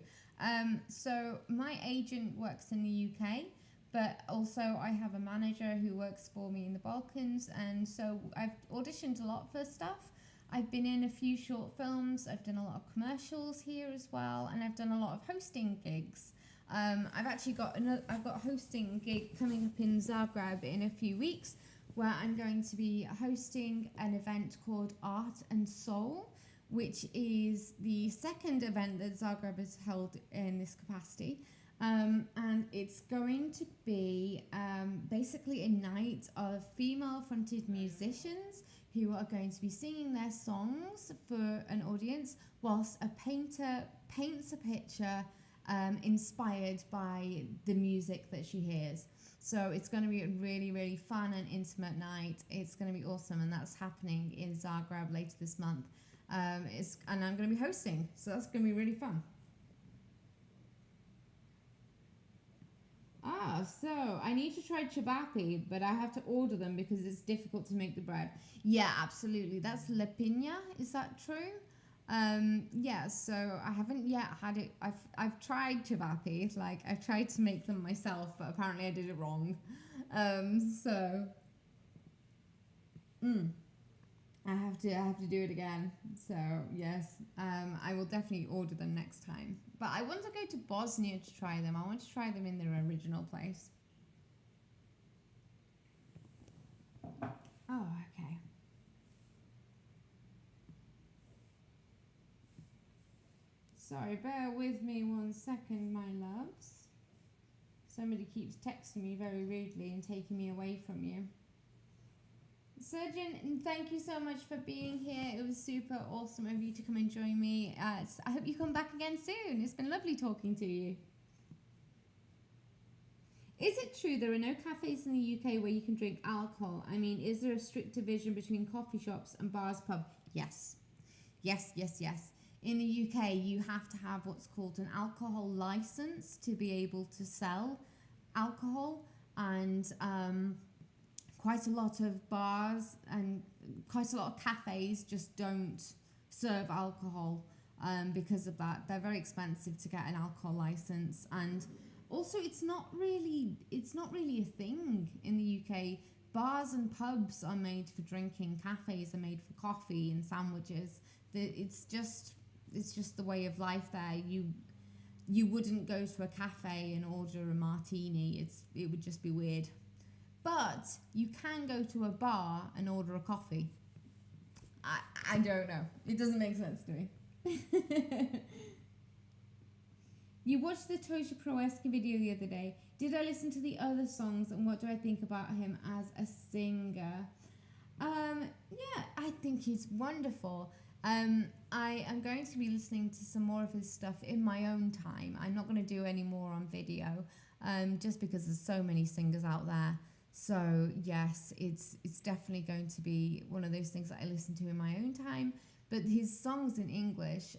So my agent works in the UK, but also I have a manager who works for me in the Balkans, and so I've auditioned a lot for stuff. I've been in a few short films. I've done a lot of commercials here as well, and I've done a lot of hosting gigs. I've actually got I've got a hosting gig coming up in Zagreb in a few weeks, where I'm going to be hosting an event called Art and Soul, which is the second event that Zagreb has held in this capacity. And it's going to be basically a night of female-fronted musicians who are going to be singing their songs for an audience, whilst a painter paints a picture inspired by the music that she hears. So it's going to be a really, really fun and intimate night. It's going to be awesome, and that's happening in Zagreb later this month. And I'm going to be hosting, so that's going to be really fun. So I need to try ciabatte, but I have to order them because it's difficult to make the bread. Yeah, absolutely. That's lepina. Is that true? Yeah, so I haven't yet had it. I've tried ciabatte, like I've tried to make them myself, but apparently I did it wrong. I have to do it again. So yes, I will definitely order them next time. But I want to go to Bosnia to try them. I want to try them in their original place. Oh, okay. Sorry, bear with me 1 second, my loves. Somebody keeps texting me very rudely and taking me away from you. Surgeon, thank you so much for being here. It was super awesome of you to come and join me. I hope you come back again soon. It's been lovely talking to you. Is it true there are no cafes in the UK where you can drink alcohol? I mean, is there a strict division between coffee shops and bars pub? Yes. Yes. In the UK, you have to have what's called an alcohol license to be able to sell alcohol, and quite a lot of bars and quite a lot of cafes just don't serve alcohol because of that. They're very expensive to get an alcohol license, and also it's not really a thing in the UK. Bars and pubs are made for drinking. Cafes are made for coffee and sandwiches. It's just the way of life there. You wouldn't go to a cafe and order a martini. It would just be weird. But you can go to a bar and order a coffee. I don't know. It doesn't make sense to me. You watched the Toshi Proeski video the other day. Did I listen to the other songs, and what do I think about him as a singer? Yeah, I think he's wonderful. I am going to be listening to some more of his stuff in my own time. I'm not going to do any more on video, just because there's so many singers out there. So yes, it's definitely going to be one of those things that I listen to in my own time. But his songs in English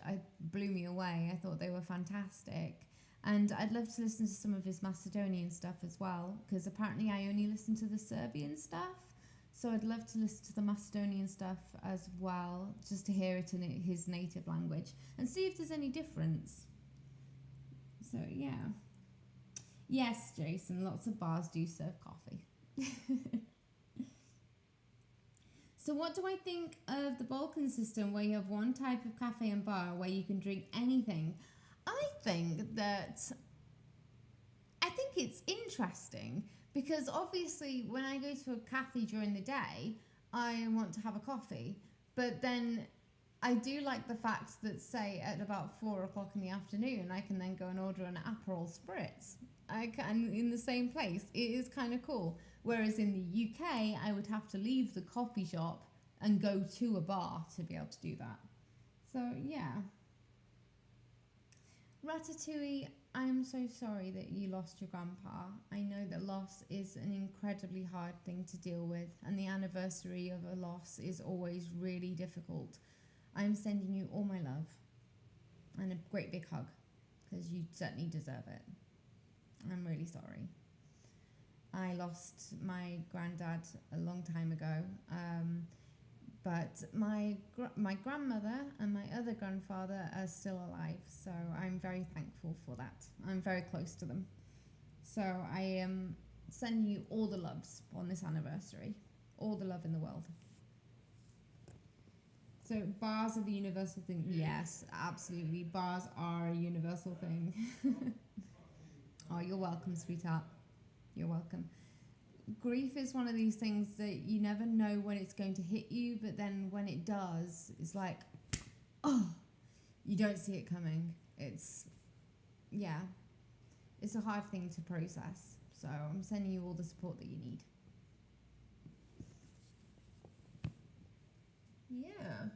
blew me away. I thought they were fantastic. And I'd love to listen to some of his Macedonian stuff as well, because apparently I only listen to the Serbian stuff. So I'd love to listen to the Macedonian stuff as well, just to hear it in his native language and see if there's any difference. So yeah. Yes, Jason, lots of bars do serve coffee. So what do I think of the Balkan system, where you have one type of cafe and bar where you can drink anything? I think it's interesting, because obviously when I go to a cafe during the day, I want to have a coffee. But then I do like the fact that, say, at about 4 o'clock in the afternoon, I can then go and order an Aperol Spritz. I can in the same place. It is kind of cool. Whereas in the UK, I would have to leave the coffee shop and go to a bar to be able to do that. So yeah. Ratatouille, I'm so sorry that you lost your grandpa. I know that loss is an incredibly hard thing to deal with, and the anniversary of a loss is always really difficult. I'm sending you all my love and a great big hug, because you certainly deserve it. I'm really sorry. I lost my granddad a long time ago, but my grandmother and my other grandfather are still alive, so I'm very thankful for that. I'm very close to them. So I am sending you all the loves on this anniversary, all the love in the world. So bars are the universal thing. Yes, absolutely. Bars are a universal thing. Oh, you're welcome, sweetheart. You're welcome. Grief is one of these things that you never know when it's going to hit you, but then when it does, it's like, oh, you don't see it coming. It's a hard thing to process. So I'm sending you all the support that you need. Yeah.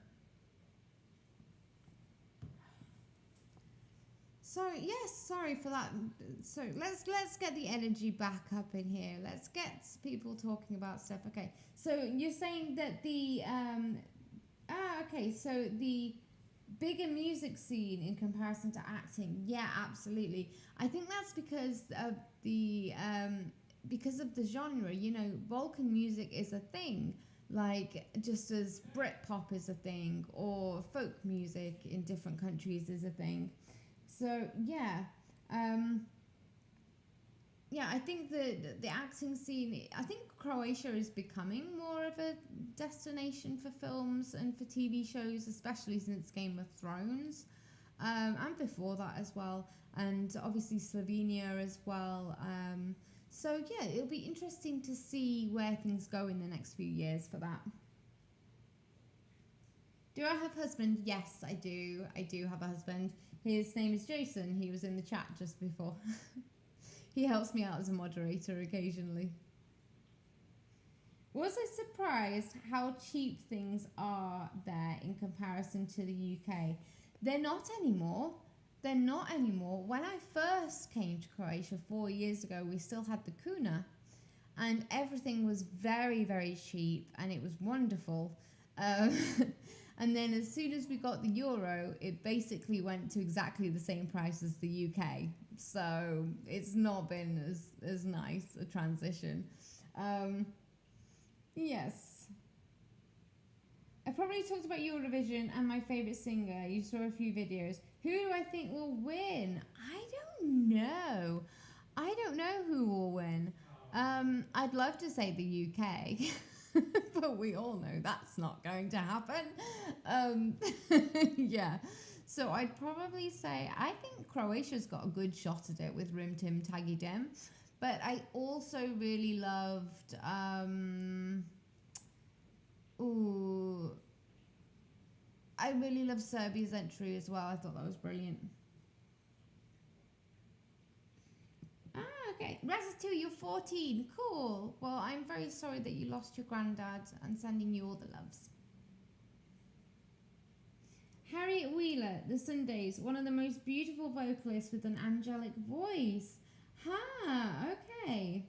So yes, sorry for that. So let's get the energy back up in here. Let's get people talking about stuff. Okay. So you're saying that the so the bigger music scene in comparison to acting. Yeah, absolutely. I think that's because of the genre. You know, Balkan music is a thing. Like, just as Britpop is a thing, or folk music in different countries is a thing. So yeah, I think the acting scene. I think Croatia is becoming more of a destination for films and for TV shows, especially since Game of Thrones, and before that as well, and obviously Slovenia as well. So yeah, it'll be interesting to see where things go in the next few years for that. Do I have a husband? Yes, I do. I do have a husband. His name is Jason. He was in the chat just before. He helps me out as a moderator occasionally. Was I surprised how cheap things are there in comparison to the UK? They're not anymore. They're not anymore. When I first came to Croatia 4 years ago, we still had the kuna, and everything was very, very cheap, and it was wonderful. And then as soon as we got the euro, it basically went to exactly the same price as the UK. So it's not been as nice a transition. Yes. I probably talked about Eurovision and my favourite singer. You saw a few videos. Who do I think will win? I don't know. I don't know who will win. I'd love to say the UK. But we all know that's not going to happen. Yeah. So I'd probably say I think Croatia's got a good shot at it with Rim Tim Taggy Dem. But I also really loved I really loved Serbia's entry as well. I thought that was brilliant. Okay, Ratatouille, you're 14. Cool. Well, I'm very sorry that you lost your granddad, and sending you all the loves. Harriet Wheeler, The Sundays, one of the most beautiful vocalists with an angelic voice. Okay.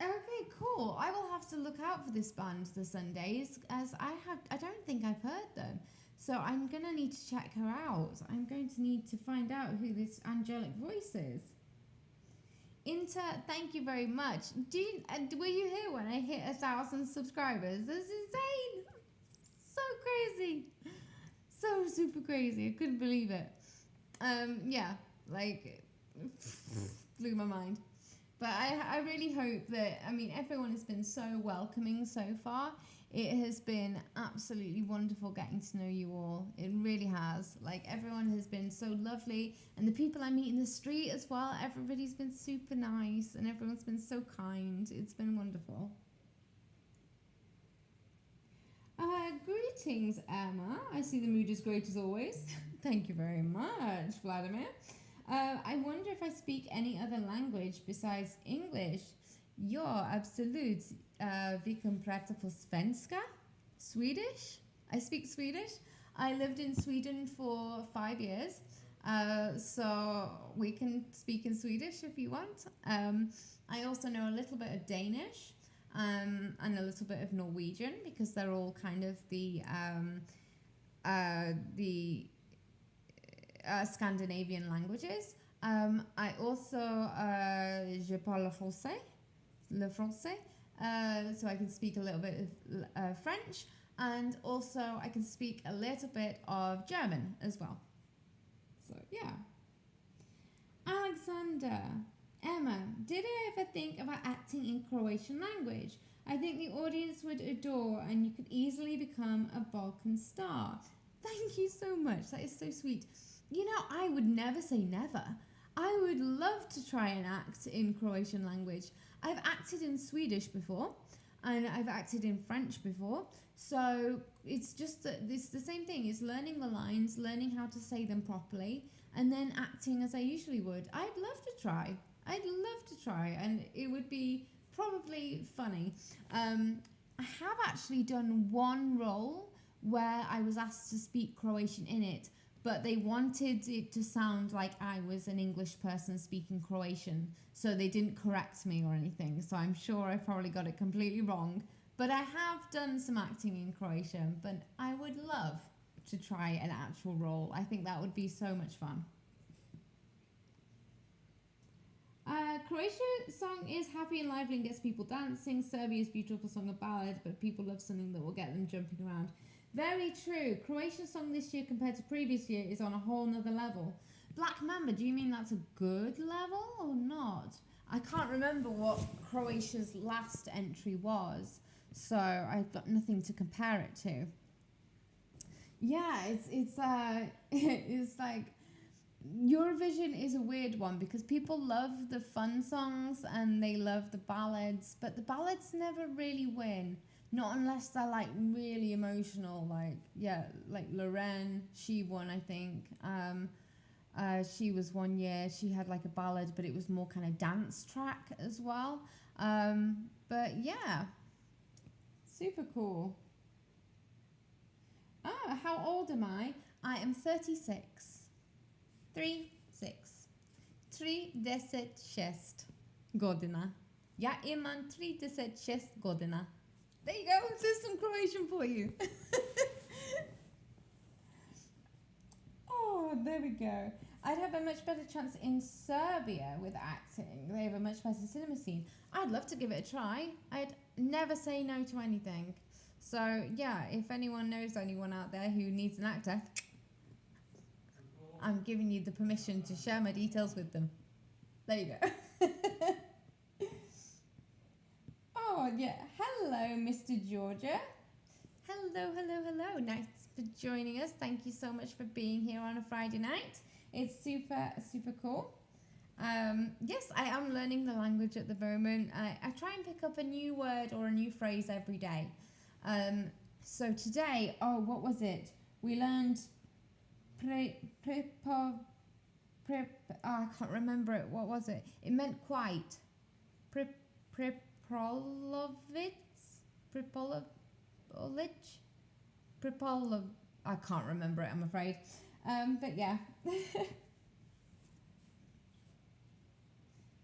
Okay, cool. I will have to look out for this band, The Sundays, as I don't think I've heard them. So I'm going to need to check her out. I'm going to need to find out who this angelic voice is. Inter, thank you very much. Were you here when I hit 1,000 subscribers? That's insane. So crazy. So super crazy. I couldn't believe it. Yeah, like, blew my mind. But I really hope that, I mean, everyone has been so welcoming so far. It has been absolutely wonderful getting to know you all. It really has. Like, everyone has been so lovely. And the people I meet in the street as well, everybody's been super nice. And everyone's been so kind. It's been wonderful. Greetings, Emma. I see the mood is great as always. Thank you very much, Vladimir. I wonder if I speak any other language besides English. Ja, absolut. Vilken pratar på svenska? Swedish. I speak Swedish. I lived in Sweden for 5 years. So we can speak in Swedish if you want. I also know a little bit of Danish and a little bit of Norwegian because they're all kind of the Scandinavian languages. I also je parle français, le français, so I can speak a little bit of French, and also I can speak a little bit of German as well. So yeah. Alexander, Emma, did I ever think about acting in Croatian language? I think the audience would adore, and you could easily become a Balkan star. Thank you so much. That is so sweet. You know, I would never say never. I would love to try and act in Croatian language. I've acted in Swedish before, and I've acted in French before. So it's just it's the same thing. It's learning the lines, learning how to say them properly, and then acting as I usually would. I'd love to try. And it would be probably funny. I have actually done one role where I was asked to speak Croatian in it, but they wanted it to sound like I was an English person speaking Croatian, so they didn't correct me or anything, so I'm sure I probably got it completely wrong. But I have done some acting in Croatian, but I would love to try an actual role. I think that would be so much fun. Croatia's song is happy and lively and gets people dancing. Serbia's beautiful song a ballad, but people love something that will get them jumping around. Very true. Croatia's song this year compared to previous year is on a whole nother level. Black Mamba, do you mean that's a good level or not? I can't remember what Croatia's last entry was, so I've got nothing to compare it to. Yeah, it's like Eurovision is a weird one because people love the fun songs and they love the ballads, but the ballads never really win. Not unless they're like really emotional, like Lorraine, she won, I think. She was one year, she had like a ballad, but it was more kind of dance track as well. But yeah, super cool. How old am I? I am 36. 36 godina. Ja imam 36 godina. There you go, there's some Croatian for you. Oh, there we go. I'd have a much better chance in Serbia with acting. They have a much better cinema scene. I'd love to give it a try. I'd never say no to anything. So, yeah, if anyone knows anyone out there who needs an actor, I'm giving you the permission to share my details with them. There you go. Oh, yeah. Hello, Mr. Georgia. Hello. Nice for joining us. Thank you so much for being here on a Friday night. It's super cool. Yes, I am learning the language at the moment. I try and pick up a new word or a new phrase every day. So today, what was it? We learned I can't remember it. What was it? It meant quite. I can't remember it, I'm afraid. But yeah.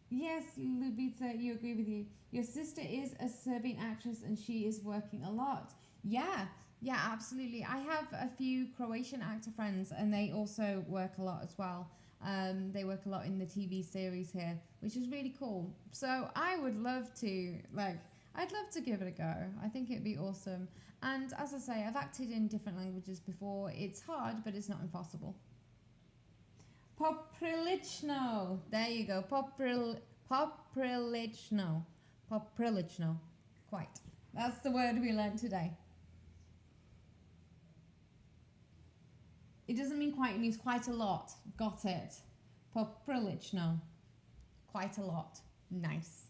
Yes, Lubita, you agree with you. Your sister is a Serbian actress and she is working a lot. Yeah, absolutely. I have a few Croatian actor friends and they also work a lot as well. They work a lot in the TV series here, which is really cool. So I would love to, I'd love to give it a go. I think it'd be awesome. And as I say, I've acted in different languages before. It's hard, but it's not impossible. Poprilično. There you go. Poprilično. Quite. That's the word we learned today. It doesn't mean quite, it means quite a lot. Got it. Poprilično. Quite a lot. Nice.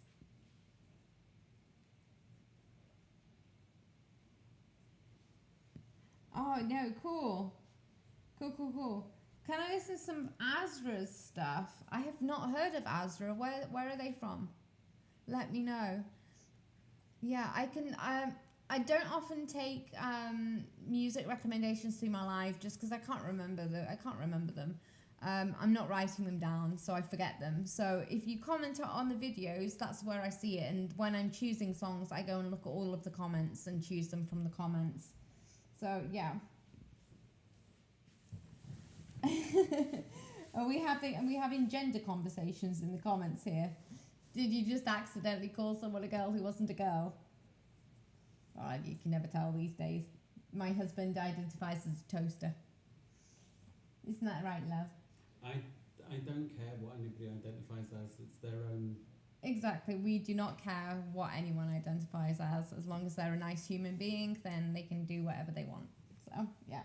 Oh, no, cool. Cool. Can I listen to some Azra's stuff? I have not heard of Azra. Where are they from? Let me know. Yeah, I can. I don't often take music recommendations through my live just because I can't remember them. I'm not writing them down, so I forget them. So if you comment on the videos, that's where I see it. And when I'm choosing songs, I go and look at all of the comments and choose them from the comments. So yeah. Are we having gender conversations in the comments here? Did you just accidentally call someone a girl who wasn't a girl? Oh, you can never tell these days. My husband identifies as a toaster. Isn't that right, love? I don't care what anybody identifies as. It's their own. Exactly. We do not care what anyone identifies as long as they're a nice human being, then they can do whatever they want. So, yeah.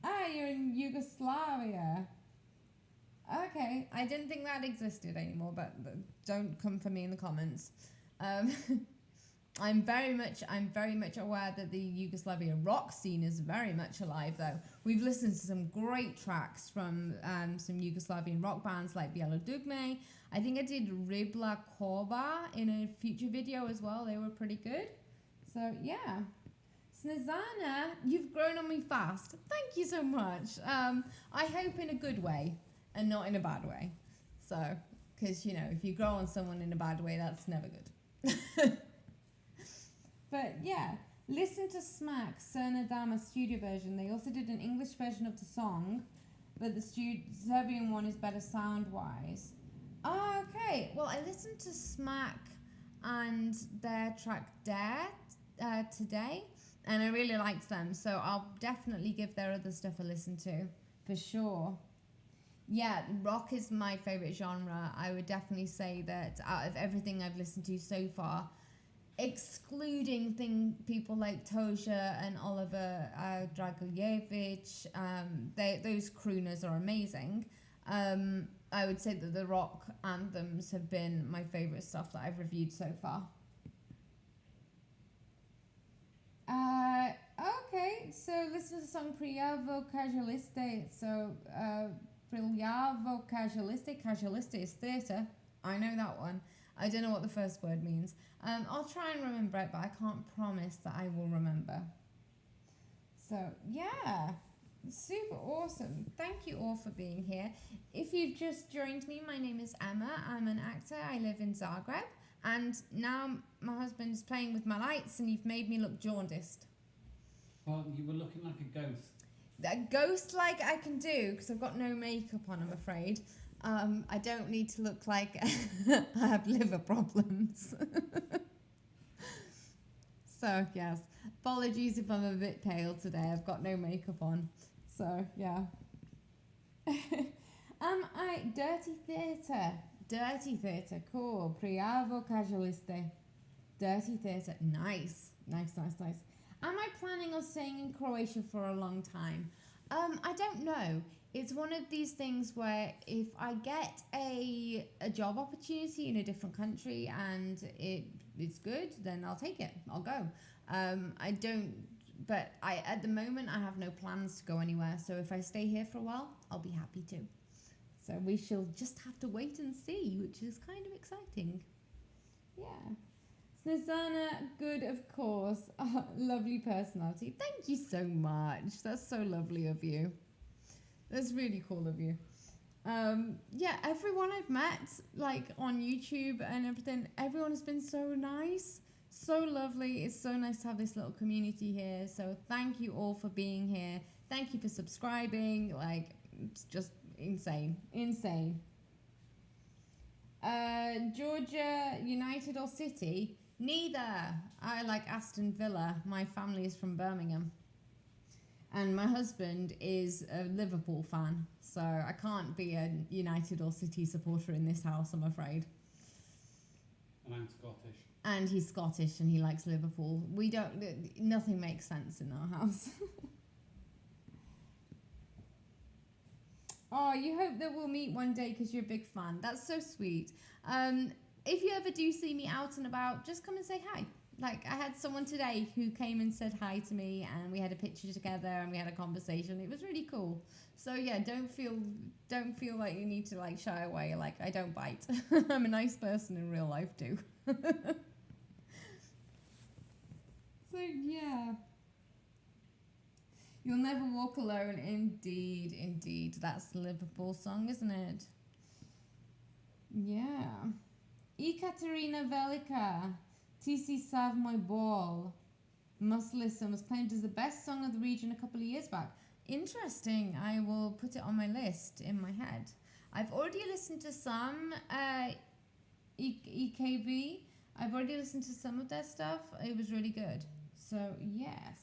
Ah, you're in Yugoslavia. Okay, I didn't think that existed anymore, but don't come for me in the comments. I'm very much aware that the Yugoslavia rock scene is very much alive, though. We've listened to some great tracks from some Yugoslavian rock bands like Bijelo Dugme. I think I did Ribla Korba in a future video as well. They were pretty good. So, yeah. Snezana, you've grown on me fast. Thank you so much. I hope in a good way and not in a bad way. So, because, you know, if you grow on someone in a bad way, that's never good. But, yeah, listen to Smack, Cerna Dama studio version. They also did an English version of the song, but the Serbian one is better sound-wise. Oh, okay. Well, I listened to Smack and their track Dare today, and I really liked them, so I'll definitely give their other stuff a listen to, for sure. Yeah, rock is my favourite genre. I would definitely say that out of everything I've listened to so far, excluding people like Toja and Oliver Dragojevic, those crooners are amazing. I would say that the rock anthems have been my favourite stuff that I've reviewed so far. Okay, so listen to the song Prijavo Casualiste. So, Prijavo Casualiste. Casualiste is theatre. I know that one. I don't know what the first word means. I'll try and remember it, but I can't promise that I will remember. So, yeah. Super awesome. Thank you all for being here. If you've just joined me, my name is Emma. I'm an actor. I live in Zagreb. And now my husband's playing with my lights and you've made me look jaundiced. Well, you were looking like a ghost. A ghost like I can do, because I've got no makeup on, I'm afraid. I don't need to look like I have liver problems. So, yes. Apologies if I'm a bit pale today. I've got no makeup on. So, yeah. Dirty theatre. Dirty theatre. Cool. Prijavo Casualiste. Dirty theatre. Nice. Nice. Am I planning on staying in Croatia for a long time? I don't know. It's one of these things where if I get a job opportunity in a different country and it's good, then I'll take it. I'll go. At the moment I have no plans to go anywhere. So if I stay here for a while, I'll be happy to. So we shall just have to wait and see, which is kind of exciting. Yeah. Snezana, good, of course. Oh, lovely personality. Thank you so much. That's so lovely of you. That's really cool of you. Yeah, everyone I've met, like on YouTube and everything, everyone has been so nice, so lovely. It's so nice to have this little community here. So thank you all for being here. Thank you for subscribing. Like, it's just insane. Georgia United or City? Neither. I like Aston Villa. My family is from Birmingham. And my husband is a Liverpool fan. So I can't be a United or City supporter in this house, I'm afraid. And I'm Scottish. And he's Scottish and he likes Liverpool. Nothing makes sense in our house. Oh, you hope that we'll meet one day because you're a big fan. That's so sweet. If you ever do see me out and about, just come and say hi. Like, I had someone today who came and said hi to me, and we had a picture together, and we had a conversation. It was really cool. So yeah, don't feel like you need to like shy away. Like, I don't bite. I'm a nice person in real life too. So yeah. You'll never walk alone. Indeed, indeed. That's the Liverpool song, isn't it? Yeah. Ekaterina Velika. TC Sav My Ball. Must listen. Was claimed as the best song of the region a couple of years back. Interesting. I will put it on my list in my head. I've already listened to some EKB. I've already listened to some of their stuff. It was really good. So, yes.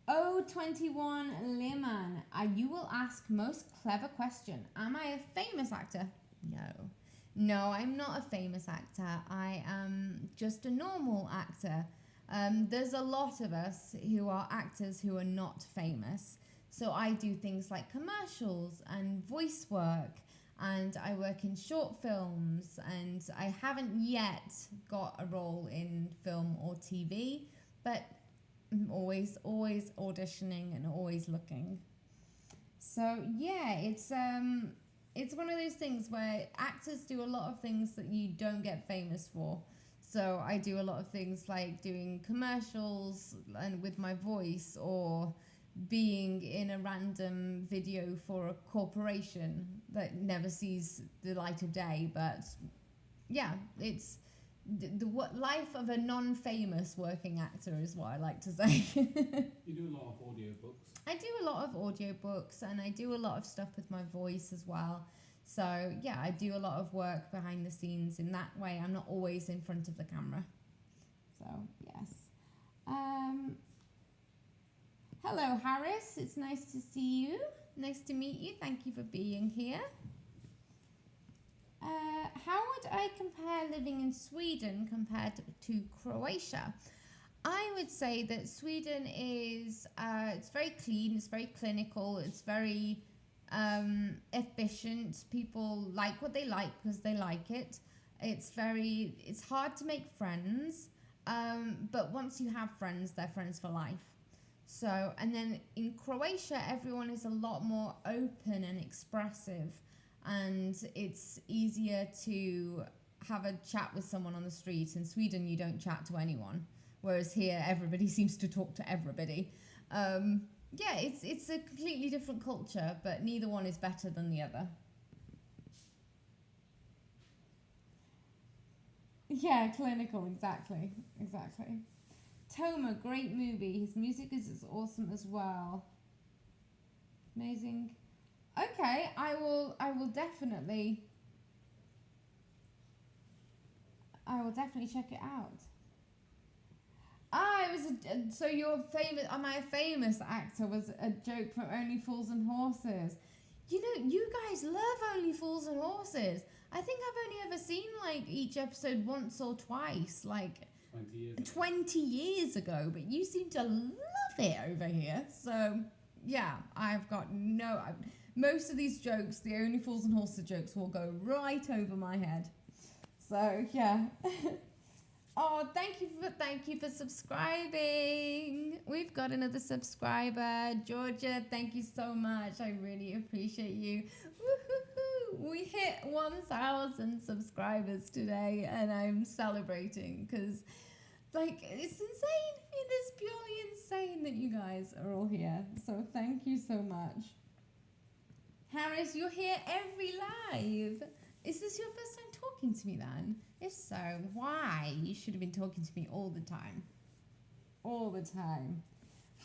O21 Lehman, you will ask most clever question. Am I a famous actor? No. No, I'm not a famous actor. I am just a normal actor. There's a lot of us who are actors who are not famous. So I do things like commercials and voice work, and I work in short films, and I haven't yet got a role in film or TV, but I'm always auditioning and always looking. So yeah, it's one of those things where actors do a lot of things that you don't get famous for. So I do a lot of things like doing commercials and with my voice, or being in a random video for a corporation that never sees the light of day. But yeah, it's the what life of a non-famous working actor is what I like to say. You do a lot of audiobooks. I do a lot of audiobooks, and I do a lot of stuff with my voice as well. So yeah, I do a lot of work behind the scenes in that way. I'm not always in front of the camera. So yes. Hello, Harris. It's nice to see you. Nice to meet you. Thank you for being here. How would I compare living in Sweden compared to Croatia? I would say that Sweden is, it's very clean, it's very clinical, it's very efficient. People like what they like because they like it. It's hard to make friends, but once you have friends, they're friends for life. So, and then in Croatia, everyone is a lot more open and expressive, and it's easier to have a chat with someone on the street. In Sweden, you don't chat to anyone, whereas here, everybody seems to talk to everybody. Yeah, it's a completely different culture, but neither one is better than the other. Yeah, clinical, exactly. Toma, great movie. His music is awesome as well. Amazing. Okay, I will definitely check it out. Ah, it was so you're famous. Am I a famous actor? Was a joke from Only Fools and Horses. You know, you guys love Only Fools and Horses. I think I've only ever seen like each episode once or twice, like 20 years ago. But you seem to love it over here. So yeah, I've got most of these jokes, the Only Fools and Horses jokes, will go right over my head. So yeah. Oh, thank you for subscribing. We've got another subscriber. Georgia, thank you so much. I really appreciate you. Woo-hoo-hoo. We hit 1,000 subscribers today, and I'm celebrating because, like, it's insane. It is purely insane that you guys are all here. So thank you so much. Harris, you're here every live. Is this your first time talking to me then? If so, why? You should have been talking to me all the time. All the time.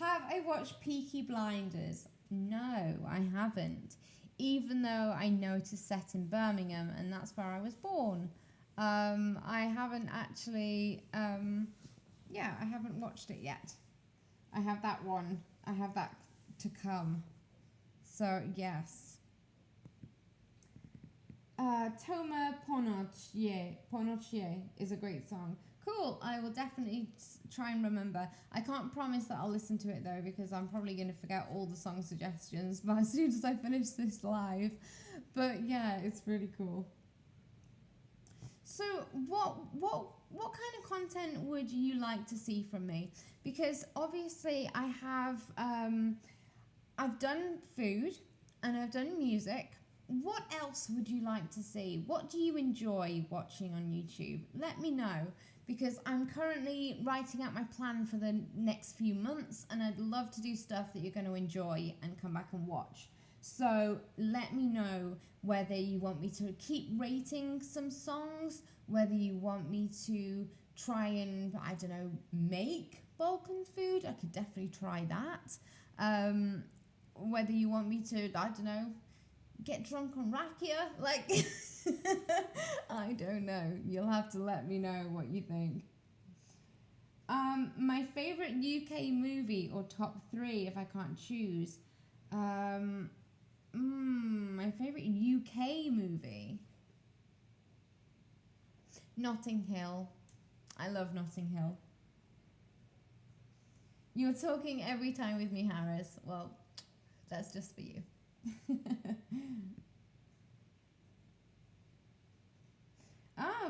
Have I watched Peaky Blinders? No, I haven't. Even though I know it is set in Birmingham and that's where I was born. I haven't actually, I haven't watched it yet. I have that one. I have that to come. So, yes. Toma Ponocchie is a great song. Cool, I will definitely try and remember. I can't promise that I'll listen to it though, because I'm probably going to forget all the song suggestions as soon as I finish this live. But yeah, it's really cool. So what kind of content would you like to see from me? Because obviously I've done food and I've done music. What else would you like to see? What do you enjoy watching on YouTube? Let me know, because I'm currently writing out my plan for the next few months, and I'd love to do stuff that you're going to enjoy and come back and watch. So let me know whether you want me to keep rating some songs, whether you want me to try and, I don't know, make Balkan food. I could definitely try that. Whether you want me to, I don't know, get drunk on rakia, like I don't know. You'll have to let me know what you think. My favorite UK movie, or top 3 if I can't choose. My favorite UK movie, Notting Hill. I love Notting Hill. You're talking every time with me, Harris. Well, that's just for you.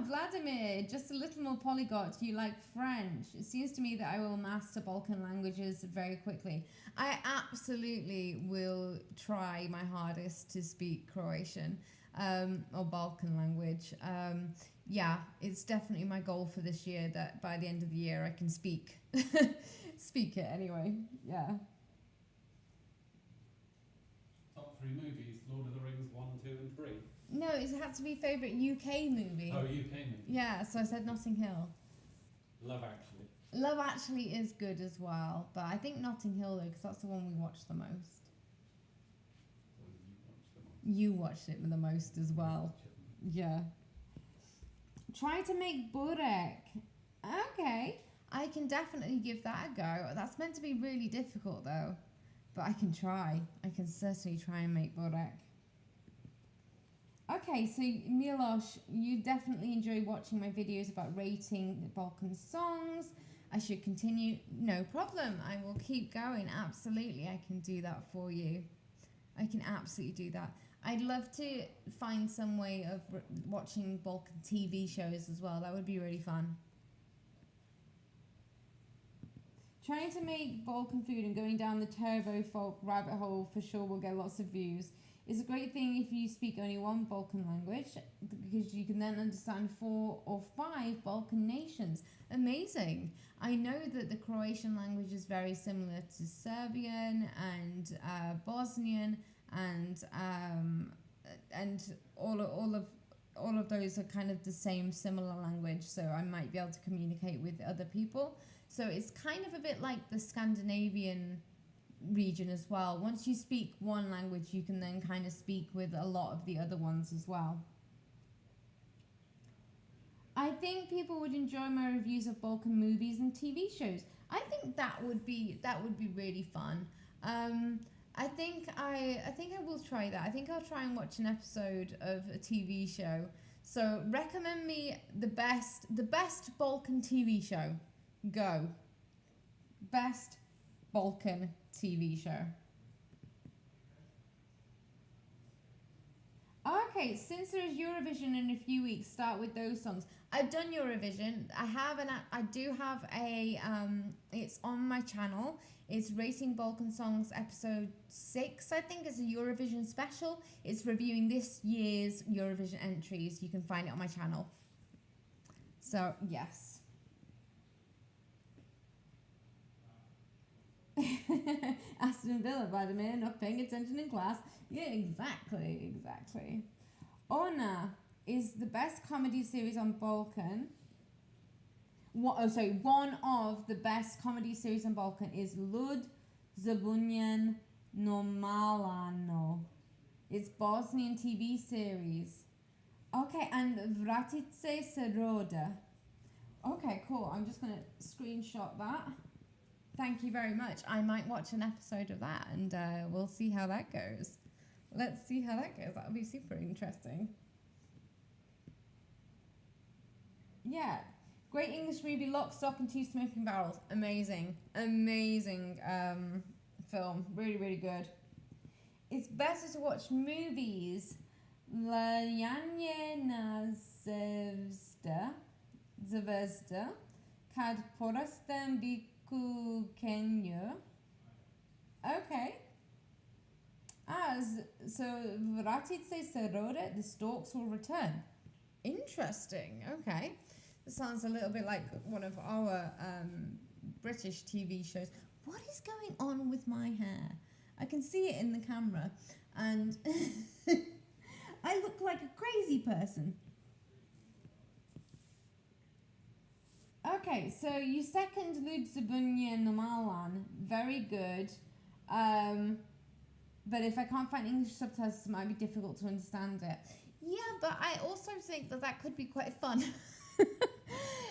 Vladimir, just a little more polyglot. You like French. It seems to me that I will master Balkan languages very quickly. I absolutely will try my hardest to speak Croatian, or Balkan language. Yeah, it's definitely my goal for this year, that by the end of the year I can speak speak it anyway. Yeah. Top 3 movies: Lord of the Rings 1, 2, and 3. No, it had to be favourite UK movie. Oh, UK movie. Yeah, so I said Notting Hill. Love Actually. Love Actually is good as well, but I think Notting Hill though, because that's the one we watched the most. You watched it the most as well. Yeah. Try to make burek. Okay, I can definitely give that a go. That's meant to be really difficult though, but I can try. I can certainly try and make burek. Okay, so Milosh, you definitely enjoy watching my videos about rating the Balkan songs. I should continue. No problem. I will keep going. Absolutely, I can do that for you. I can absolutely do that. I'd love to find some way of watching Balkan TV shows as well. That would be really fun. Trying to make Balkan food and going down the turbo folk rabbit hole for sure will get lots of views. It's a great thing if you speak only one Balkan language, because you can then understand 4 or 5 Balkan nations. Amazing. I know that the Croatian language is very similar to Serbian and Bosnian, and all of those are kind of the same similar language, so I might be able to communicate with other people. So it's kind of a bit like the Scandinavian region as well. Once you speak one language, you can then kind of speak with a lot of the other ones as well. I think people would enjoy my reviews of Balkan movies and TV shows. I think that would be really fun. I think I will try that. I think I'll try and watch an episode of a TV show. So recommend me the best Balkan TV show. Go. Best Balkan TV show. Okay, since there is Eurovision in a few weeks, start with those songs. I've done Eurovision. I do have a it's on my channel. It's Rating Balkan Songs episode 6, I think. It's a Eurovision special. It's reviewing this year's Eurovision entries. You can find it on my channel. So, yes. Aston Villa, Vladimir, not paying attention in class. Yeah, exactly. Ona is the best comedy series on Balkan. One of the best comedy series on Balkan is Lud Zabunyan Normalano. It's Bosnian TV series. Okay, and Vratice se Roda. Okay, cool. I'm just going to screenshot that. Thank you very much. I might watch an episode of that, and we'll see how that goes. Let's see how that goes. That would be super interesting. Yeah. Great English movie, Lock, Stock and Two Smoking Barrels. Amazing. Film. Really, really good. It's better to watch movies. Lajanye Nazevste. zvezda kad porastem biku Kenya. Okay. So vratit se rode, the storks will return. Interesting. Okay. That sounds a little bit like one of our British TV shows. What is going on with my hair? I can see it in the camera, and I look like a crazy person. Okay, so you second Ludzabunya Normalan. Very good. But if I can't find English subtitles, it might be difficult to understand it. Yeah, but I also think that could be quite fun.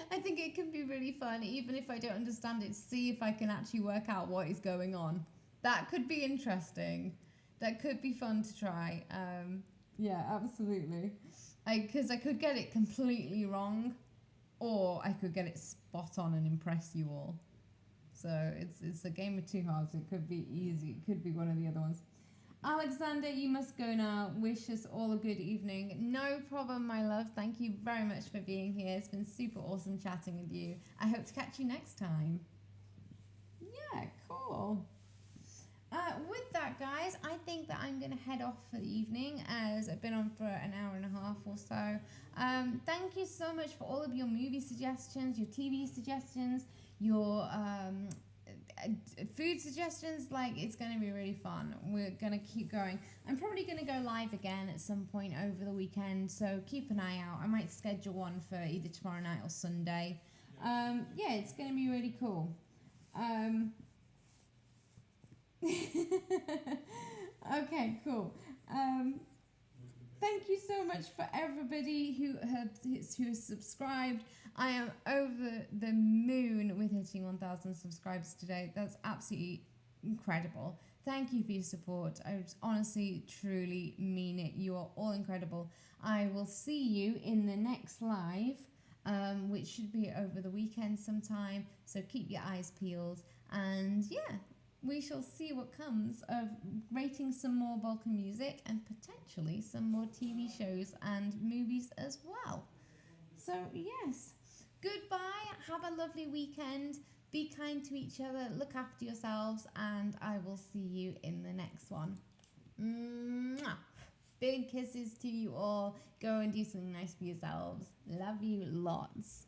I think it can be really fun, even if I don't understand it, see if I can actually work out what is going on. That could be interesting. That could be fun to try. Yeah, absolutely. Because I could get it completely wrong, or I could get it spot on and impress you all. So it's a game of two halves. It could be easy. It could be one of the other ones. Alexander, you must go now. Wish us all a good evening. No problem, my love. Thank you very much for being here. It's been super awesome chatting with you. I hope to catch you next time. Yeah, cool. With that, guys, I think that I'm going to head off for the evening, as I've been on for an hour and a half or so. Thank you so much for all of your movie suggestions, your TV suggestions, your food suggestions. Like, it's going to be really fun. We're going to keep going. I'm probably going to go live again at some point over the weekend, so keep an eye out. I might schedule one for either tomorrow night or Sunday. Yeah, it's going to be really cool. Okay, cool. Thank you so much for everybody who subscribed. I am over the moon with hitting 1,000 subscribers today. That's absolutely incredible. Thank you for your support. I honestly, truly mean it. You are all incredible. I will see you in the next live, which should be over the weekend sometime. So keep your eyes peeled. And yeah, we shall see what comes of rating some more Balkan music and potentially some more TV shows and movies as well. So yes, goodbye, have a lovely weekend, be kind to each other, look after yourselves, and I will see you in the next one. Mwah. Big kisses to you all. Go and do something nice for yourselves. Love you lots.